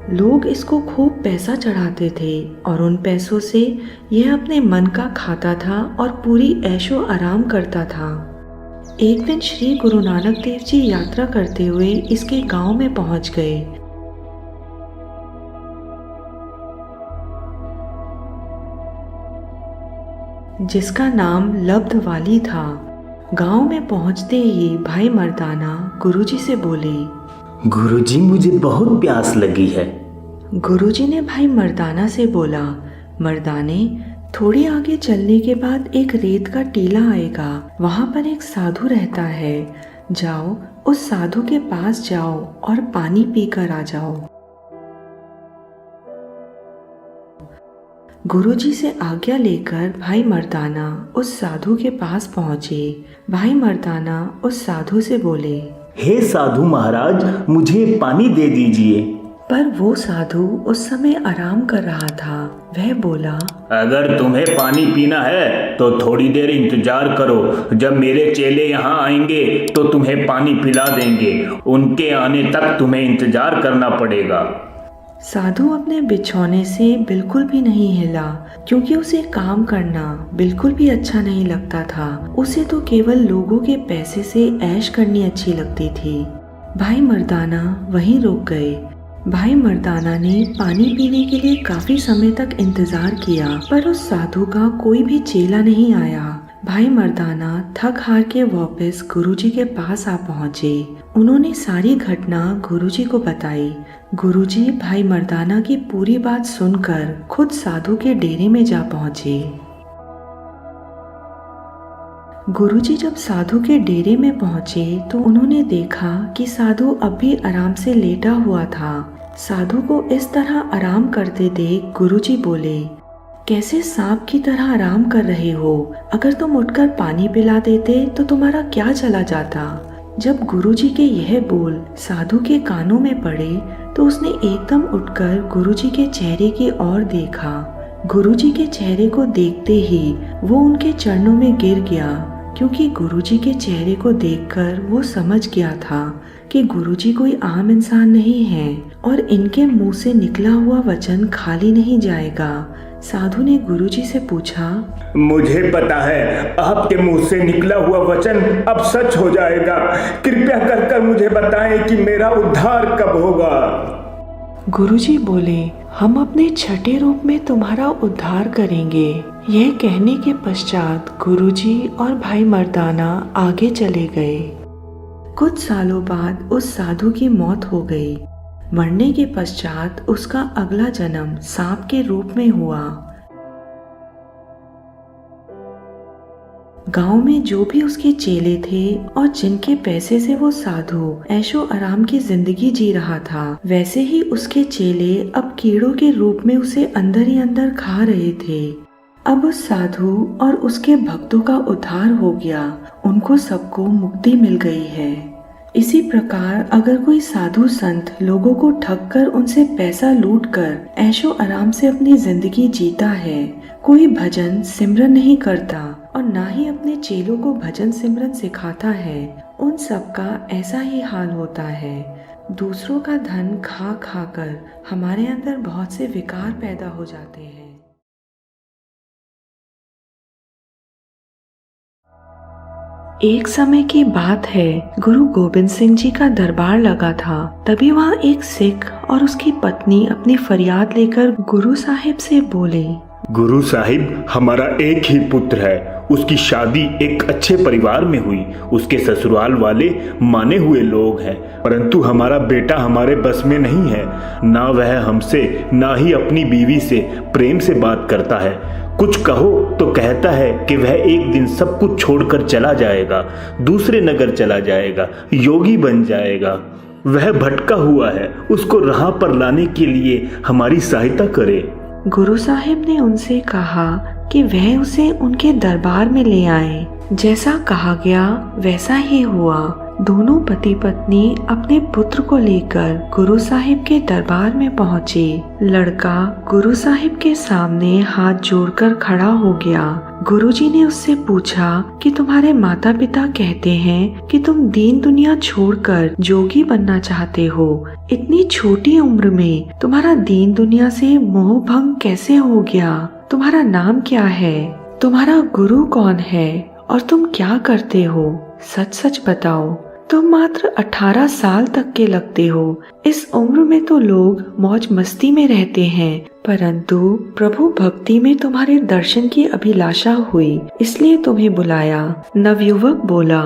लोग इसको खूब पैसा चढ़ाते थे और उन पैसों से यह अपने मन का खाता था और पूरी ऐशो आराम करता था। एक दिन श्री गुरु नानक देव जी यात्रा करते हुए इसके गांव में पहुंच गए। जिसका नाम लब्धवाली था। गांव में पहुंचते ही भाई मर्दाना गुरुजी से बोले, गुरुजी, मुझे बहुत प्यास लगी है। गुरुजी ने भाई मर्दाना से बोला, मर्दाने, थोड़ी आगे चलने के बाद एक रेत का टीला आएगा, वहां पर एक साधु रहता है। जाओ, उस साधु के पास जाओ और पानी पीकर आ जाओ। गुरुजी से आज्ञा लेकर भाई मर्दाना उस साधु के पास पहुंचे। भाई मर्दाना उस साधु से बोले, हे साधु महाराज, मुझे पानी दे दीजिए। पर वो साधु उस समय आराम कर रहा था। वह बोला, अगर तुम्हें पानी पीना है तो थोड़ी देर इंतजार करो। जब मेरे चेले यहाँ आएंगे तो तुम्हें पानी पिला देंगे। उनके आने तक तुम्हें इंतजार करना पड़ेगा। साधु अपने बिछौने से बिल्कुल भी नहीं हिला, क्योंकि उसे काम करना बिल्कुल भी अच्छा नहीं लगता था। उसे तो केवल लोगों के पैसे से ऐश करनी अच्छी लगती थी। भाई मर्दाना वहीं रुक गए। भाई मर्दाना ने पानी पीने के लिए काफी समय तक इंतजार किया, पर उस साधु का कोई भी चेला नहीं आया। भाई मर्दाना थक हार के वापस गुरुजी के पास आ पहुंचे। उन्होंने सारी घटना गुरुजी को बताई। गुरुजी भाई मर्दाना की पूरी बात सुनकर खुद साधु के डेरे में जा पहुंचे। गुरुजी जब साधु के डेरे में पहुंचे तो उन्होंने देखा कि साधु अब भी आराम से लेटा हुआ था। साधु को इस तरह आराम करते देख गुरुजी बोले, कैसे सांप की तरह आराम कर रहे हो? अगर तुम उठकर पानी पिला देते तो तुम्हारा क्या चला जाता? जब गुरुजी के यह बोल साधु के कानों में पड़े तो उसने एकदम उठकर गुरुजी के चेहरे की ओर देखा। गुरुजी के चेहरे को देखते ही वो उनके चरणों में गिर गया, क्योंकि गुरुजी के चेहरे को देखकर वो समझ गया था कि गुरुजी कोई आम इंसान नहीं है और इनके मुंह से निकला हुआ वचन खाली नहीं जाएगा। साधु ने गुरुजी से पूछा, मुझे पता है आपके मुंह से निकला हुआ वचन अब सच हो जाएगा। कृपया कर मुझे बताएं कि मेरा उद्धार कब होगा। गुरुजी बोले, हम अपने छठे रूप में तुम्हारा उद्धार करेंगे। यह कहने के पश्चात गुरुजी और भाई मर्दाना आगे चले गए। कुछ सालों बाद उस साधु की मौत हो गई। मरने के पश्चात उसका अगला जन्म सांप के रूप में हुआ। गांव में जो भी उसके चेले थे और जिनके पैसे से वो साधु ऐशो आराम की जिंदगी जी रहा था, वैसे ही उसके चेले अब कीड़ों के रूप में उसे अंदर ही अंदर खा रहे थे। अब उस साधु और उसके भक्तों का उद्धार हो गया। उनको सबको मुक्ति मिल गई है। इसी प्रकार अगर कोई साधु संत लोगों को ठग कर उनसे पैसा लूट कर ऐशो आराम से अपनी जिंदगी जीता है, कोई भजन सिमरन नहीं करता और ना ही अपने चेलों को भजन सिमरन सिखाता है, उन सब का ऐसा ही हाल होता है। दूसरों का धन खा खा कर हमारे अंदर बहुत से विकार पैदा हो जाते हैं। एक समय की बात है, गुरु गोबिंद सिंह जी का दरबार लगा था। तभी वहाँ एक सिख और उसकी पत्नी अपनी फरियाद लेकर गुरु साहिब से बोले, गुरु साहिब, हमारा एक ही पुत्र है। उसकी शादी एक अच्छे परिवार में हुई। उसके ससुराल वाले माने हुए लोग हैं, परंतु हमारा बेटा हमारे बस में नहीं है। ना वह हमसे ना ही अपनी बीवी से प्रेम से बात करता है। कुछ कहो तो कहता है कि वह एक दिन सब कुछ छोड़कर चला जाएगा, दूसरे नगर चला जाएगा, योगी बन जाएगा। वह भटका हुआ है, उसको राह पर लाने के लिए हमारी सहायता करे। गुरु साहिब ने उनसे कहा कि वह उसे उनके दरबार में ले आए। जैसा कहा गया वैसा ही हुआ। दोनों पति पत्नी अपने पुत्र को लेकर गुरु साहिब के दरबार में पहुँचे। लड़का गुरु साहिब के सामने हाथ जोड़कर खड़ा हो गया। गुरुजी ने उससे पूछा कि तुम्हारे माता पिता कहते हैं कि तुम दीन दुनिया छोड़कर जोगी बनना चाहते हो। इतनी छोटी उम्र में तुम्हारा दीन दुनिया से मोह भंग कैसे हो गया? तुम्हारा नाम क्या है? तुम्हारा गुरु कौन है और तुम क्या करते हो? सच सच बताओ। तुम मात्र 18 साल तक के लगते हो। इस उम्र में तो लोग मौज मस्ती में रहते हैं, परंतु प्रभु भक्ति में तुम्हारे दर्शन की अभिलाषा हुई, इसलिए तुम्हें बुलाया। नवयुवक बोला,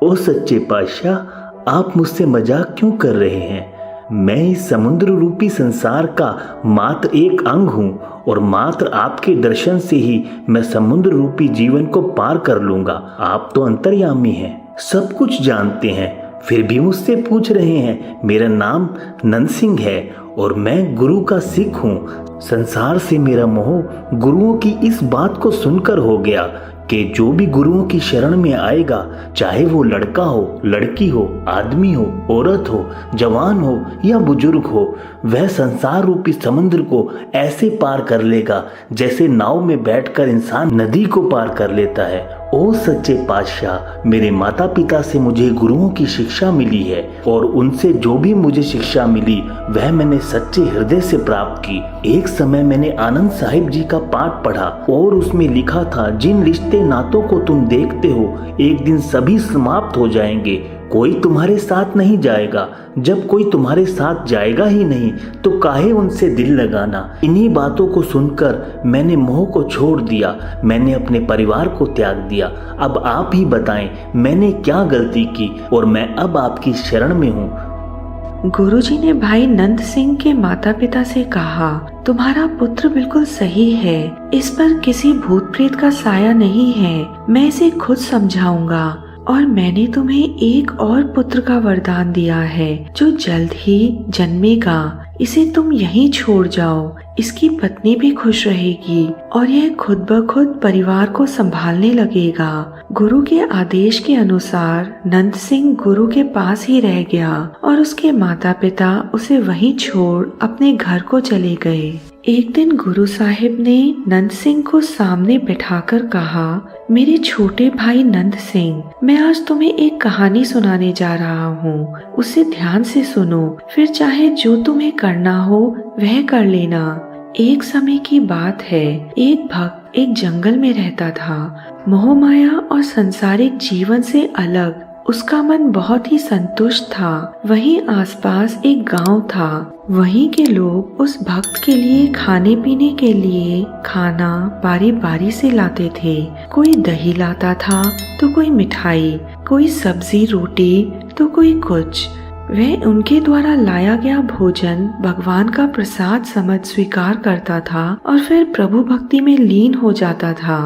ओ सच्चे पातशाह, आप मुझसे मजाक क्यों कर रहे हैं? मैं इस समुद्र रूपी संसार का मात्र एक अंग हूँ और मात्र आपके दर्शन से ही मैं समुद्र रूपी जीवन को पार कर लूंगा। आप तो अंतर्यामी हैं, सब कुछ जानते हैं, फिर भी मुझसे पूछ रहे हैं। मेरा नाम नंद सिंह है और मैं गुरु का सिख हूँ। संसार से मेरा मोह गुरुओं की इस बात को सुनकर हो गया कि जो भी गुरुओं की शरण में आएगा, चाहे वो लड़का हो, लड़की हो, आदमी हो, औरत हो, जवान हो या बुजुर्ग हो, वह संसार रूपी समुद्र को ऐसे पार कर लेगा जैसे नाव में बैठकर इंसान नदी को पार कर लेता है। ओ सच्चे पातशाह, मेरे माता पिता से मुझे गुरुओं की शिक्षा मिली है और उनसे जो भी मुझे शिक्षा मिली वह मैंने सच्चे हृदय से प्राप्त की। एक समय मैंने आनंद साहिब जी का पाठ पढ़ा और उसमें लिखा था, जिन रिश्ते नातों को तुम देखते हो एक दिन सभी समाप्त हो जाएंगे। कोई तुम्हारे साथ नहीं जाएगा। जब कोई तुम्हारे साथ जाएगा ही नहीं तो काहे उनसे दिल लगाना। इन्हीं बातों को सुनकर मैंने मोह को छोड़ दिया, मैंने अपने परिवार को त्याग दिया। अब आप ही बताएं मैंने क्या गलती की और मैं अब आपकी शरण में हूँ। गुरुजी ने भाई नंद सिंह के माता पिता से कहा, तुम्हारा पुत्र बिल्कुल सही है, इस पर किसी भूत प्रेत का साया नहीं है। मैं इसे खुद समझाऊंगा और मैंने तुम्हें एक और पुत्र का वरदान दिया है जो जल्द ही जन्मेगा। इसे तुम यहीं छोड़ जाओ, इसकी पत्नी भी खुश रहेगी और यह खुद ब खुद परिवार को संभालने लगेगा। गुरु के आदेश के अनुसार नंद सिंह गुरु के पास ही रह गया और उसके माता पिता उसे वहीं छोड़ अपने घर को चले गए। एक दिन गुरु साहिब ने नंद सिंह को सामने बिठाकर कहा, मेरे छोटे भाई नंद सिंह, मैं आज तुम्हें एक कहानी सुनाने जा रहा हूँ। उसे ध्यान से सुनो, फिर चाहे जो तुम्हें करना हो वह कर लेना। एक समय की बात है, एक भक्त एक जंगल में रहता था। मोह माया और सांसारिक जीवन से अलग उसका मन बहुत ही संतुष्ट था। वहीं आसपास एक गांव था। वहीं के लोग उस भक्त के लिए खाने पीने के लिए खाना बारी बारी से लाते थे। कोई दही लाता था तो कोई मिठाई, कोई सब्जी रोटी तो कोई कुछ। वह उनके द्वारा लाया गया भोजन भगवान का प्रसाद समझ स्वीकार करता था और फिर प्रभु भक्ति में लीन हो जाता था।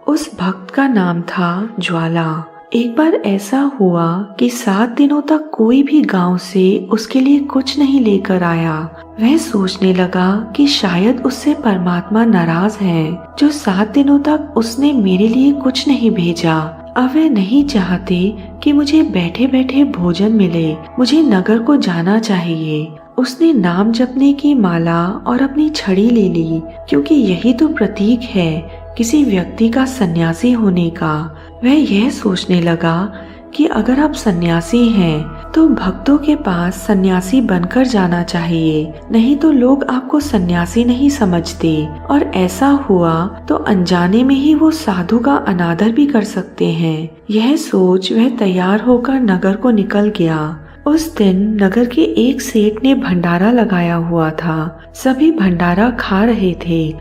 उस भक्त का नाम था ज्वाला। एक बार ऐसा हुआ कि 7 दिनों तक कोई भी गांव से उसके लिए कुछ नहीं लेकर आया। वह सोचने लगा कि शायद उससे परमात्मा नाराज हैं, जो 7 दिनों तक उसने मेरे लिए कुछ नहीं भेजा। अब वे नहीं चाहते कि मुझे बैठे बैठे भोजन मिले, मुझे नगर को जाना चाहिए। उसने नाम जपने की माला और अपनी छड़ी ले ली, क्योंकि यही तो प्रतीक है किसी व्यक्ति का सन्यासी होने का। वह यह सोचने लगा कि अगर आप सन्यासी हैं तो भक्तों के पास सन्यासी बनकर जाना चाहिए, नहीं तो लोग आपको सन्यासी नहीं समझते और ऐसा हुआ तो अनजाने में ही वो साधु का अनादर भी कर सकते हैं। यह सोच वह तैयार होकर नगर को निकल गया। उस दिन नगर के एक सेठ ने भंडारा लगाया हुआ था। सभी भंडारा खा रहे थे।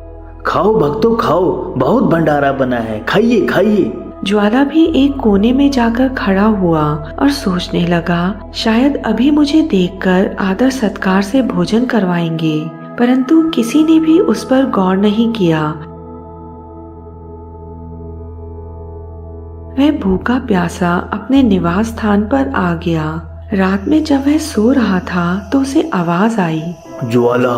खाओ भक्तों खाओ, बहुत भंडारा बना है, खाइए खाइए। ज्वाला भी एक कोने में जाकर खड़ा हुआ और सोचने लगा, शायद अभी मुझे देखकर आदर सत्कार से भोजन करवाएंगे, परंतु किसी ने भी उस पर गौर नहीं किया। वह भूखा प्यासा अपने निवास स्थान पर आ गया। रात में जब वह सो रहा था तो उसे आवाज आई, ज्वाला,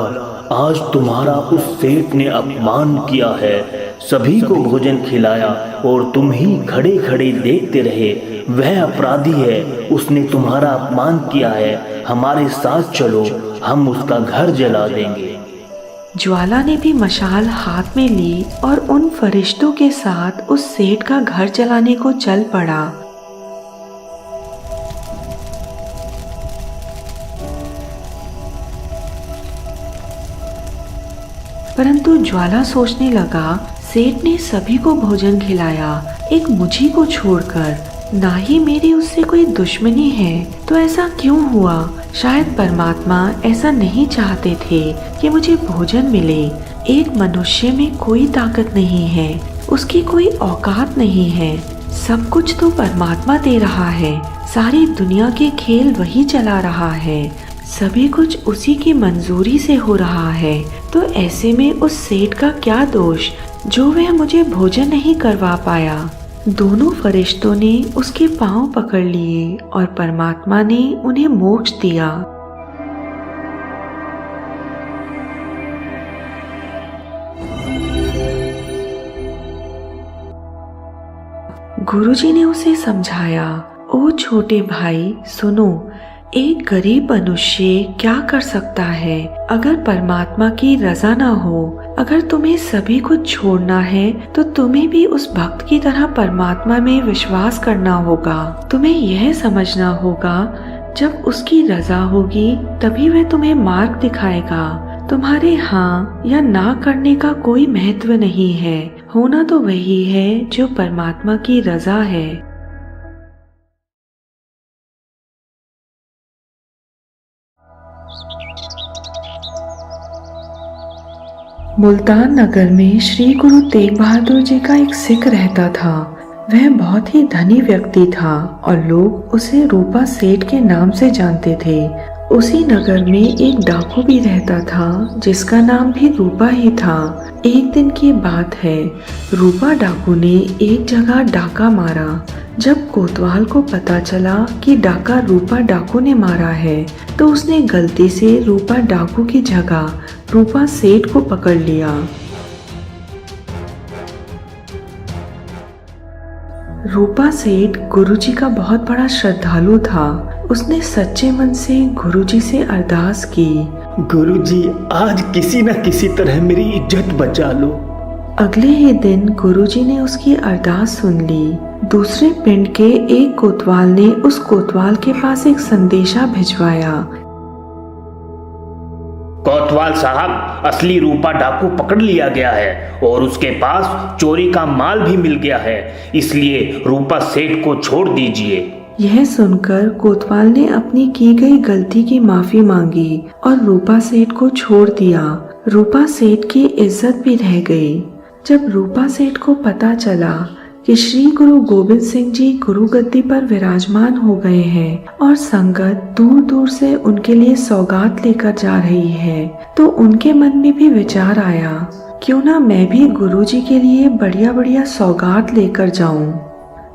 आज तुम्हारा उस सेठ ने अपमान किया है, सभी को भोजन खिलाया और तुम ही खड़े खड़े देखते रहे। वह अपराधी है, उसने तुम्हारा अपमान किया है। हमारे साथ चलो, हम उसका घर जला देंगे। ज्वाला ने भी मशाल हाथ में ली और उन फरिश्तों के साथ उस सेठ का घर जलाने को चल पड़ा। परंतु ज्वाला सोचने लगा, सेठ ने सभी को भोजन खिलाया, एक मुझी को छोड़कर। ना ही मेरी उससे कोई दुश्मनी है, तो ऐसा क्यों हुआ? शायद परमात्मा ऐसा नहीं चाहते थे कि मुझे भोजन मिले। एक मनुष्य में कोई ताकत नहीं है, उसकी कोई औकात नहीं है। सब कुछ तो परमात्मा दे रहा है, सारी दुनिया के खेल वही चला रहा है, सभी कुछ उसी की मंजूरी से हो रहा है। तो ऐसे में उस सेठ का क्या दोष जो वह मुझे भोजन नहीं करवा पाया। दोनों फरिश्तों ने उसके पांव पकड़ लिए और परमात्मा ने उन्हें मोक्ष दिया। गुरुजी ने उसे समझाया, ओ छोटे भाई सुनो, एक गरीब मनुष्य क्या कर सकता है अगर परमात्मा की रजा ना हो। अगर तुम्हें सभी कुछ छोड़ना है तो तुम्हें भी उस भक्त की तरह परमात्मा में विश्वास करना होगा। तुम्हें यह समझना होगा, जब उसकी रजा होगी तभी वह तुम्हें मार्ग दिखाएगा। तुम्हारे हाँ या ना करने का कोई महत्व नहीं है, होना तो वही है जो परमात्मा की रजा है। मुल्तान नगर में श्री गुरु तेग बहादुर जी का एक सिख रहता था। वह बहुत ही धनी व्यक्ति था और लोग उसे रूपा सेठ के नाम से जानते थे। उसी नगर में एक डाकू भी रहता था जिसका नाम भी रूपा ही था। एक दिन की बात है, रूपा डाकू ने एक जगह डाका मारा। जब कोतवाल को पता चला कि डाका रूपा डाकू ने मारा है तो उसने गलती से रूपा डाकू की जगह रूपा सेठ को पकड़ लिया। रूपा सेठ गुरुजी का बहुत बड़ा श्रद्धालु था। उसने सच्चे मन से गुरुजी से अरदास की, गुरुजी, आज किसी न किसी तरह मेरी इज्जत बचा लो। अगले ही दिन गुरुजी ने उसकी अरदास सुन ली। दूसरे पिंड के एक कोतवाल ने उस कोतवाल के पास एक संदेशा भिजवाया। कोतवाल साहब, असली रूपा डाकू पकड़ लिया गया है और उसके पास चोरी का माल भी मिल गया है, इसलिए रूपा सेठ को छोड़ दीजिए। यह सुनकर कोतवाल ने अपनी की गई गलती की माफी मांगी और रूपा सेठ को छोड़ दिया। रूपा सेठ की इज्जत भी रह गई। जब रूपा सेठ को पता चला कि श्री गुरु गोविंद सिंह जी गुरु गद्दी पर विराजमान हो गए हैं और संगत दूर दूर से उनके लिए सौगात लेकर जा रही है, तो उनके मन में भी विचार आया, क्यों ना मैं भी गुरुजी के लिए बढ़िया बढ़िया सौगात लेकर जाऊं।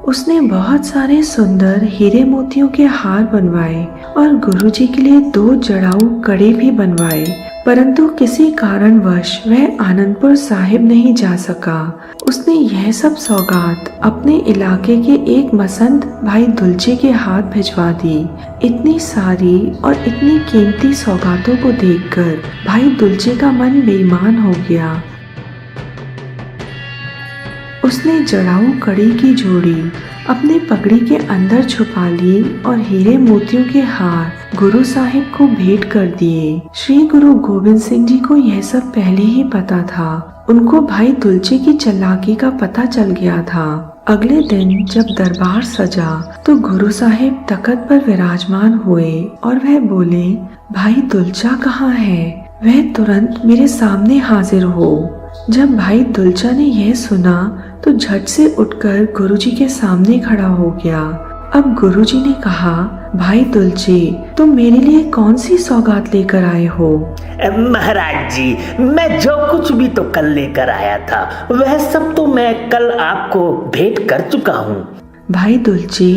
उसने बहुत सारे सुंदर हीरे मोतियों के हार बनवाए और गुरुजी के लिए 2 जड़ाऊ कड़े भी बनवाए, परंतु किसी कारणवश वह आनंदपुर साहिब नहीं जा सका। उसने यह सब सौगात अपने इलाके के एक मसंद भाई दुलचे के हाथ भिजवा दी। इतनी सारी और इतनी कीमती सौगातों को देखकर भाई दुलचे का मन बेईमान हो गया। उसने जड़ाऊ कड़ी की जोड़ी अपने पगड़ी के अंदर छुपा ली और हीरे मोतियों के हार गुरु साहिब को भेंट कर दिए। श्री गुरु गोविंद सिंह जी को यह सब पहले ही पता था। उनको भाई दुलचे की चालाकी का पता चल गया था। अगले दिन जब दरबार सजा तो गुरु साहिब तख्त पर विराजमान हुए और वह बोले, भाई दुलचा कहाँ है? वह तुरंत मेरे सामने हाजिर हो। जब भाई दुलचा ने यह सुना तो झट से उठकर गुरुजी के सामने खड़ा हो गया। अब गुरुजी ने कहा, भाई दुलचे, तुम मेरे लिए कौन सी सौगात लेकर आए हो? महाराज जी, मैं जो कुछ भी तो कल लेकर आया था वह सब तो मैं कल आपको भेंट कर चुका हूँ। भाई दुलचे,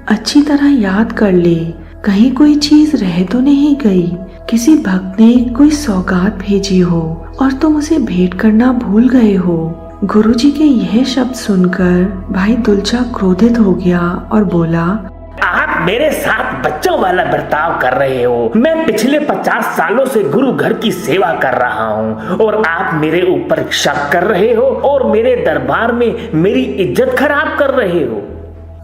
अच्छी तरह याद कर ले, कहीं कोई चीज रह तो नहीं गई। किसी भक्त ने कोई सौगात भेजी हो और तुम उसे भेंट करना भूल गए हो। गुरुजी के यह शब्द सुनकर भाई दुलचा क्रोधित हो गया और बोला, आप मेरे साथ बच्चों वाला बर्ताव कर रहे हो। मैं पिछले 50 सालों से गुरु घर की सेवा कर रहा हूँ और आप मेरे ऊपर शक कर रहे हो और मेरे दरबार में मेरी इज्जत खराब कर रहे हो।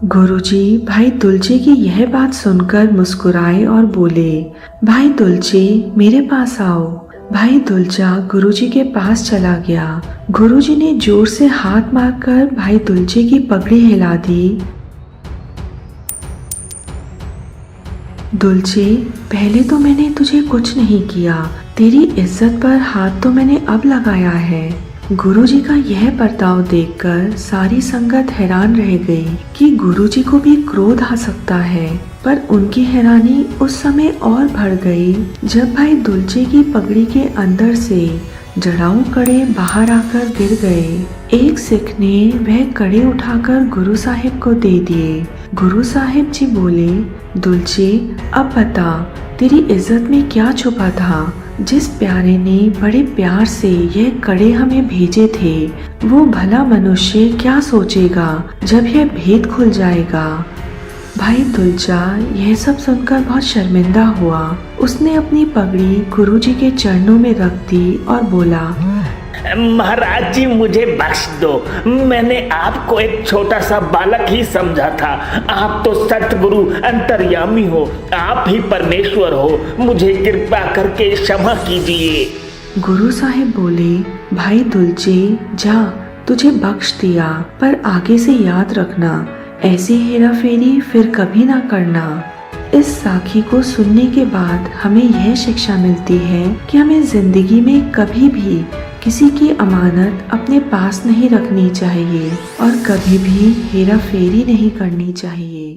गुरुजी भाई दुलचे की यह बात सुनकर मुस्कुराए और बोले, भाई दुलचे, मेरे पास आओ। भाई दुलचा गुरुजी के पास चला गया। गुरुजी ने जोर से हाथ मारकर भाई दुलचे की पगड़ी हिला दी। दुलचे, पहले तो मैंने तुझे कुछ नहीं किया, तेरी इज्जत पर हाथ तो मैंने अब लगाया है। गुरुजी का यह बर्ताव देखकर सारी संगत हैरान रह गई कि गुरुजी को भी क्रोध आ सकता है, पर उनकी हैरानी उस समय और बढ़ गई जब भाई दुलचे की पगड़ी के अंदर से जड़ाऊ कड़े बाहर आकर गिर गए। एक सिख ने वह कड़े उठाकर गुरु साहिब को दे दिए। गुरु साहिब जी बोले, दुलचे, अब बता, तेरी इज्जत में क्या छुपा था? जिस प्यारे ने बड़े प्यार से यह कड़े हमें भेजे थे, वो भला मनुष्य क्या सोचेगा जब यह भेद खुल जाएगा? भाई दुलचा यह सब सुनकर बहुत शर्मिंदा हुआ। उसने अपनी पगड़ी गुरुजी के चरणों में रख दी और बोला, महाराज जी, मुझे बख्श दो। मैंने आपको एक छोटा सा बालक ही समझा था। आप तो सतगुरु अंतर्यामी हो, आप ही परमेश्वर हो। मुझे कृपा करके क्षमा कीजिए। गुरु साहिब बोले, भाई दुलचे, जा, तुझे बख्श दिया, पर आगे से याद रखना, ऐसी हेरा फेरी फिर कभी ना करना। इस साखी को सुनने के बाद हमें यह शिक्षा मिलती है कि हमें जिंदगी में कभी भी किसी की अमानत अपने पास नहीं रखनी चाहिए और कभी भी हेरा फेरी नहीं करनी चाहिए।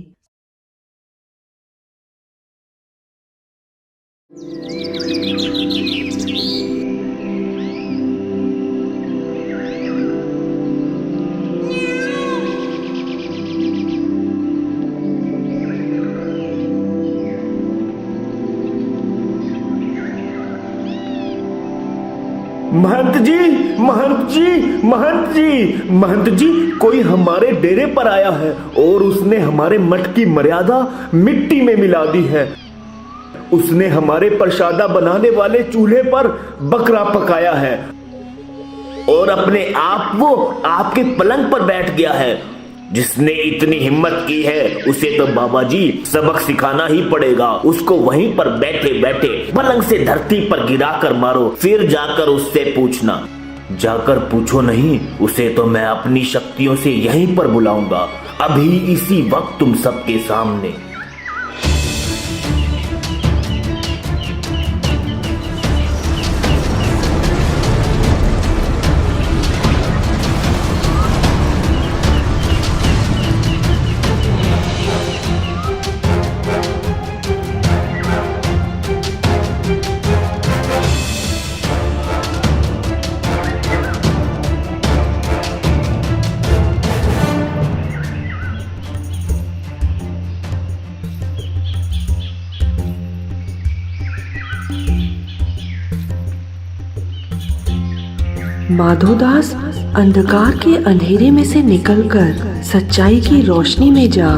महंत जी, महंत जी, महंत जी, महंत जी, कोई हमारे डेरे पर आया है और उसने हमारे मठ की मर्यादा मिट्टी में मिला दी है। उसने हमारे प्रसादा बनाने वाले चूल्हे पर बकरा पकाया है और अपने आप वो आपके पलंग पर बैठ गया है। जिसने इतनी हिम्मत की है उसे तो बाबा जी सबक सिखाना ही पड़ेगा। उसको वहीं पर बैठे बैठे पलंग से धरती पर गिराकर मारो, फिर जाकर उससे पूछना। जाकर पूछो नहीं, उसे तो मैं अपनी शक्तियों से यहीं पर बुलाऊंगा, अभी इसी वक्त तुम सबके सामने। माधोदास अंधकार के अंधेरे में से निकलकर सच्चाई की रोशनी में जा।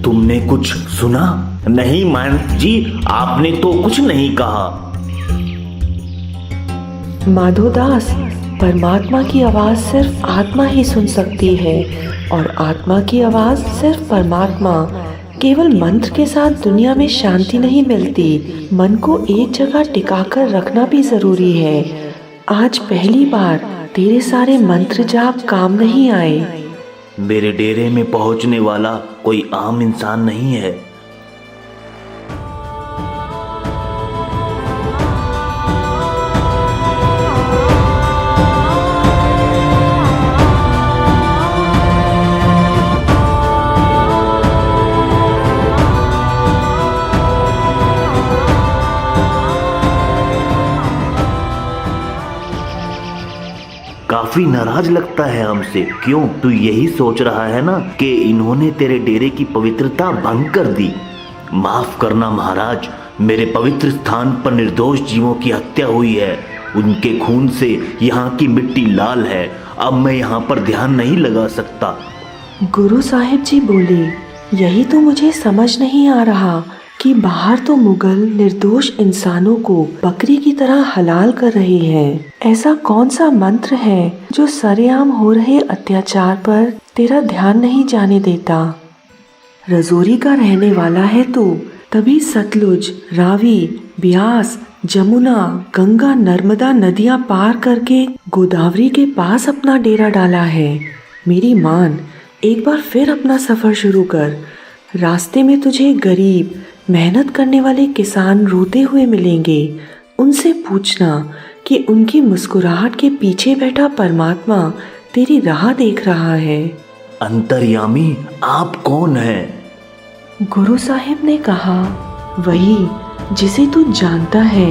तुमने कुछ सुना? नहीं महंत जी, आपने तो कुछ नहीं कहा। माधोदास, परमात्मा की आवाज़ सिर्फ आत्मा ही सुन सकती है और आत्मा की आवाज़ सिर्फ परमात्मा। केवल मंत्र के साथ दुनिया में शांति नहीं मिलती, मन को एक जगह टिकाकर रखना भी ज़रूरी है। आज पहली बार तेरे सारे मंत्र जाप काम नहीं आए। मेरे डेरे में पहुंचने वाला कोई आम इंसान नहीं है। काफी नाराज लगता है हमसे। क्यों? तू यही सोच रहा है ना कि इन्होंने तेरे डेरे की पवित्रता भंग कर दी। माफ करना महाराज, मेरे पवित्र स्थान पर निर्दोष जीवों की हत्या हुई है। उनके खून से यहाँ की मिट्टी लाल है। अब मैं यहाँ पर ध्यान नहीं लगा सकता। गुरु साहिब जी बोले, यही तो मुझे समझ नहीं आ रहा कि बाहर तो मुगल निर्दोष इंसानों को बकरी की तरह हलाल कर रहे हैं। ऐसा कौन सा मंत्र है जो सरेआम हो रहे अत्याचार पर तेरा ध्यान नहीं जाने देता? रजौरी का रहने वाला है तू, तभी सतलुज, रावी, ब्यास, जमुना, गंगा, नर्मदा नदियां पार करके गोदावरी के पास अपना डेरा डाला है। मेरी मान, एक बार फिर अपना सफर शुरू कर। रास्ते में तुझे गरीब मेहनत करने वाले किसान रोते हुए मिलेंगे। उनसे पूछना कि उनकी मुस्कुराहट के पीछे बैठा परमात्मा तेरी राह देख रहा है। अंतर्यामी, आप कौन हैं? गुरु साहिब ने कहा, वही जिसे तू जानता है।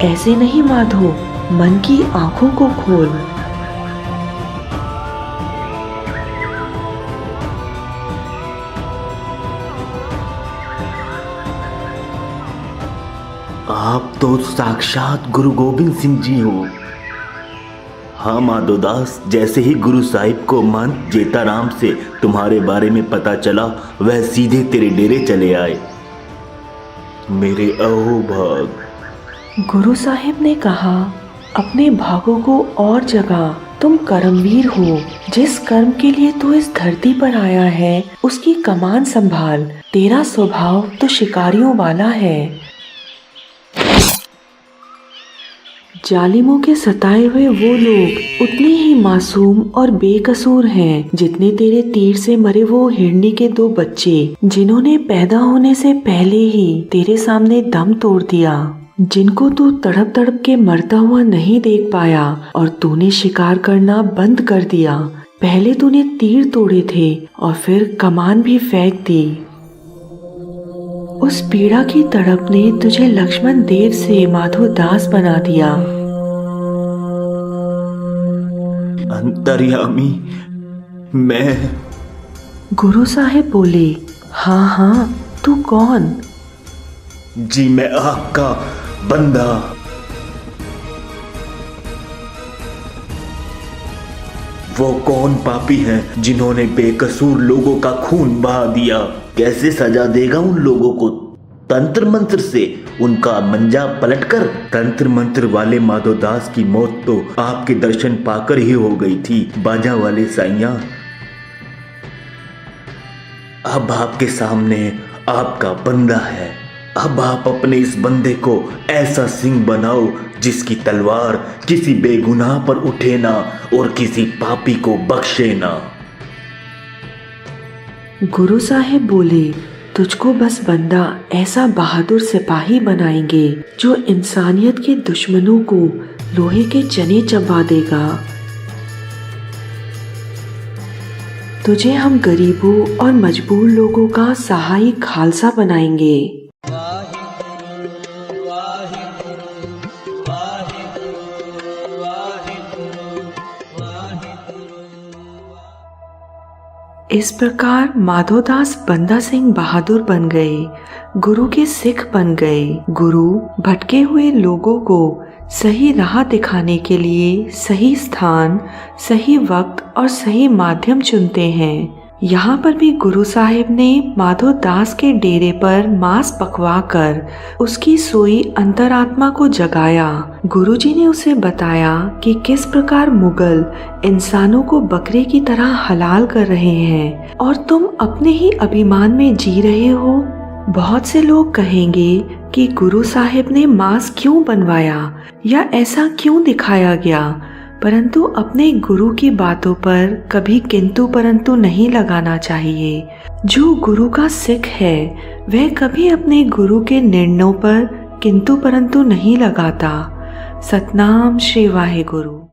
ऐसे नहीं माधो, मन की आंखों को खोल। आप तो साक्षात गुरु गोविंद सिंह जी हो। हाँ माधोदास, जैसे ही गुरु साहिब को महंत जेताराम से तुम्हारे बारे में पता चला, वह सीधे तेरे डेरे चले आए। मेरे अहोभाग। गुरु साहिब ने कहा, अपने भागों को और जगा। तुम कर्मवीर हो। जिस कर्म के लिए तू इस धरती पर आया है उसकी कमान संभाल। तेरा स्वभाव तो शिकारियों वाला है। जालिमों के सताए हुए वो लोग उतने ही मासूम और बेकसूर हैं जितने तेरे तीर से मरे वो हिरनी के 2 बच्चे, जिन्होंने पैदा होने से पहले ही तेरे सामने दम तोड़ दिया, जिनको तू तड़प तड़प के मरता हुआ नहीं देख पाया और तूने शिकार करना बंद कर दिया। पहले तूने तीर तोड़े थे और फिर कमान भी फेंक दी। उस पीड़ा की तड़प ने तुझे लक्ष्मण देव से माधो दास बना दिया। अंतर्यामी, मैं। गुरु साहिब बोले, हाँ हाँ, तू कौन? जी मैं आपका बंदा। वो कौन पापी हैं जिन्होंने बेकसूर लोगों का खून बहा दिया? कैसे सजा देगा उन लोगों को? तंत्र मंत्र से उनका मंजा पलटकर? तंत्र मंत्र वाले माधोदास की मौत तो आपके दर्शन पाकर ही हो गई थी, बाजा वाले साइया। अब आपके सामने आपका बंदा है। अब आप अपने इस बंदे को ऐसा सिंह बनाओ जिसकी तलवार किसी बेगुनाह पर उठे ना और किसी पापी को बख्शे ना। गुरु साहिब बोले, तुझको बस बंदा ऐसा बहादुर सिपाही बनाएंगे जो इंसानियत के दुश्मनों को लोहे के चने चबा देगा। तुझे हम गरीबों और मजबूर लोगों का सहायक खालसा बनाएंगे। इस प्रकार माधोदास बंदा सिंह बहादुर बन गए, गुरु के सिख बन गए। गुरु भटके हुए लोगों को सही राह दिखाने के लिए सही स्थान, सही वक्त और सही माध्यम चुनते हैं। यहाँ पर भी गुरु साहिब ने माधो दास के डेरे पर मांस पकवा कर उसकी सोई अंतरात्मा को जगाया। गुरुजी ने उसे बताया कि किस प्रकार मुगल इंसानों को बकरे की तरह हलाल कर रहे हैं और तुम अपने ही अभिमान में जी रहे हो। बहुत से लोग कहेंगे कि गुरु साहिब ने मांस क्यों बनवाया या ऐसा क्यों दिखाया गया, परंतु अपने गुरु की बातों पर कभी किंतु परंतु नहीं लगाना चाहिए। जो गुरु का सिख है वह कभी अपने गुरु के निर्णयों पर किंतु परंतु नहीं लगाता। सतनाम श्री वाहे गुरु।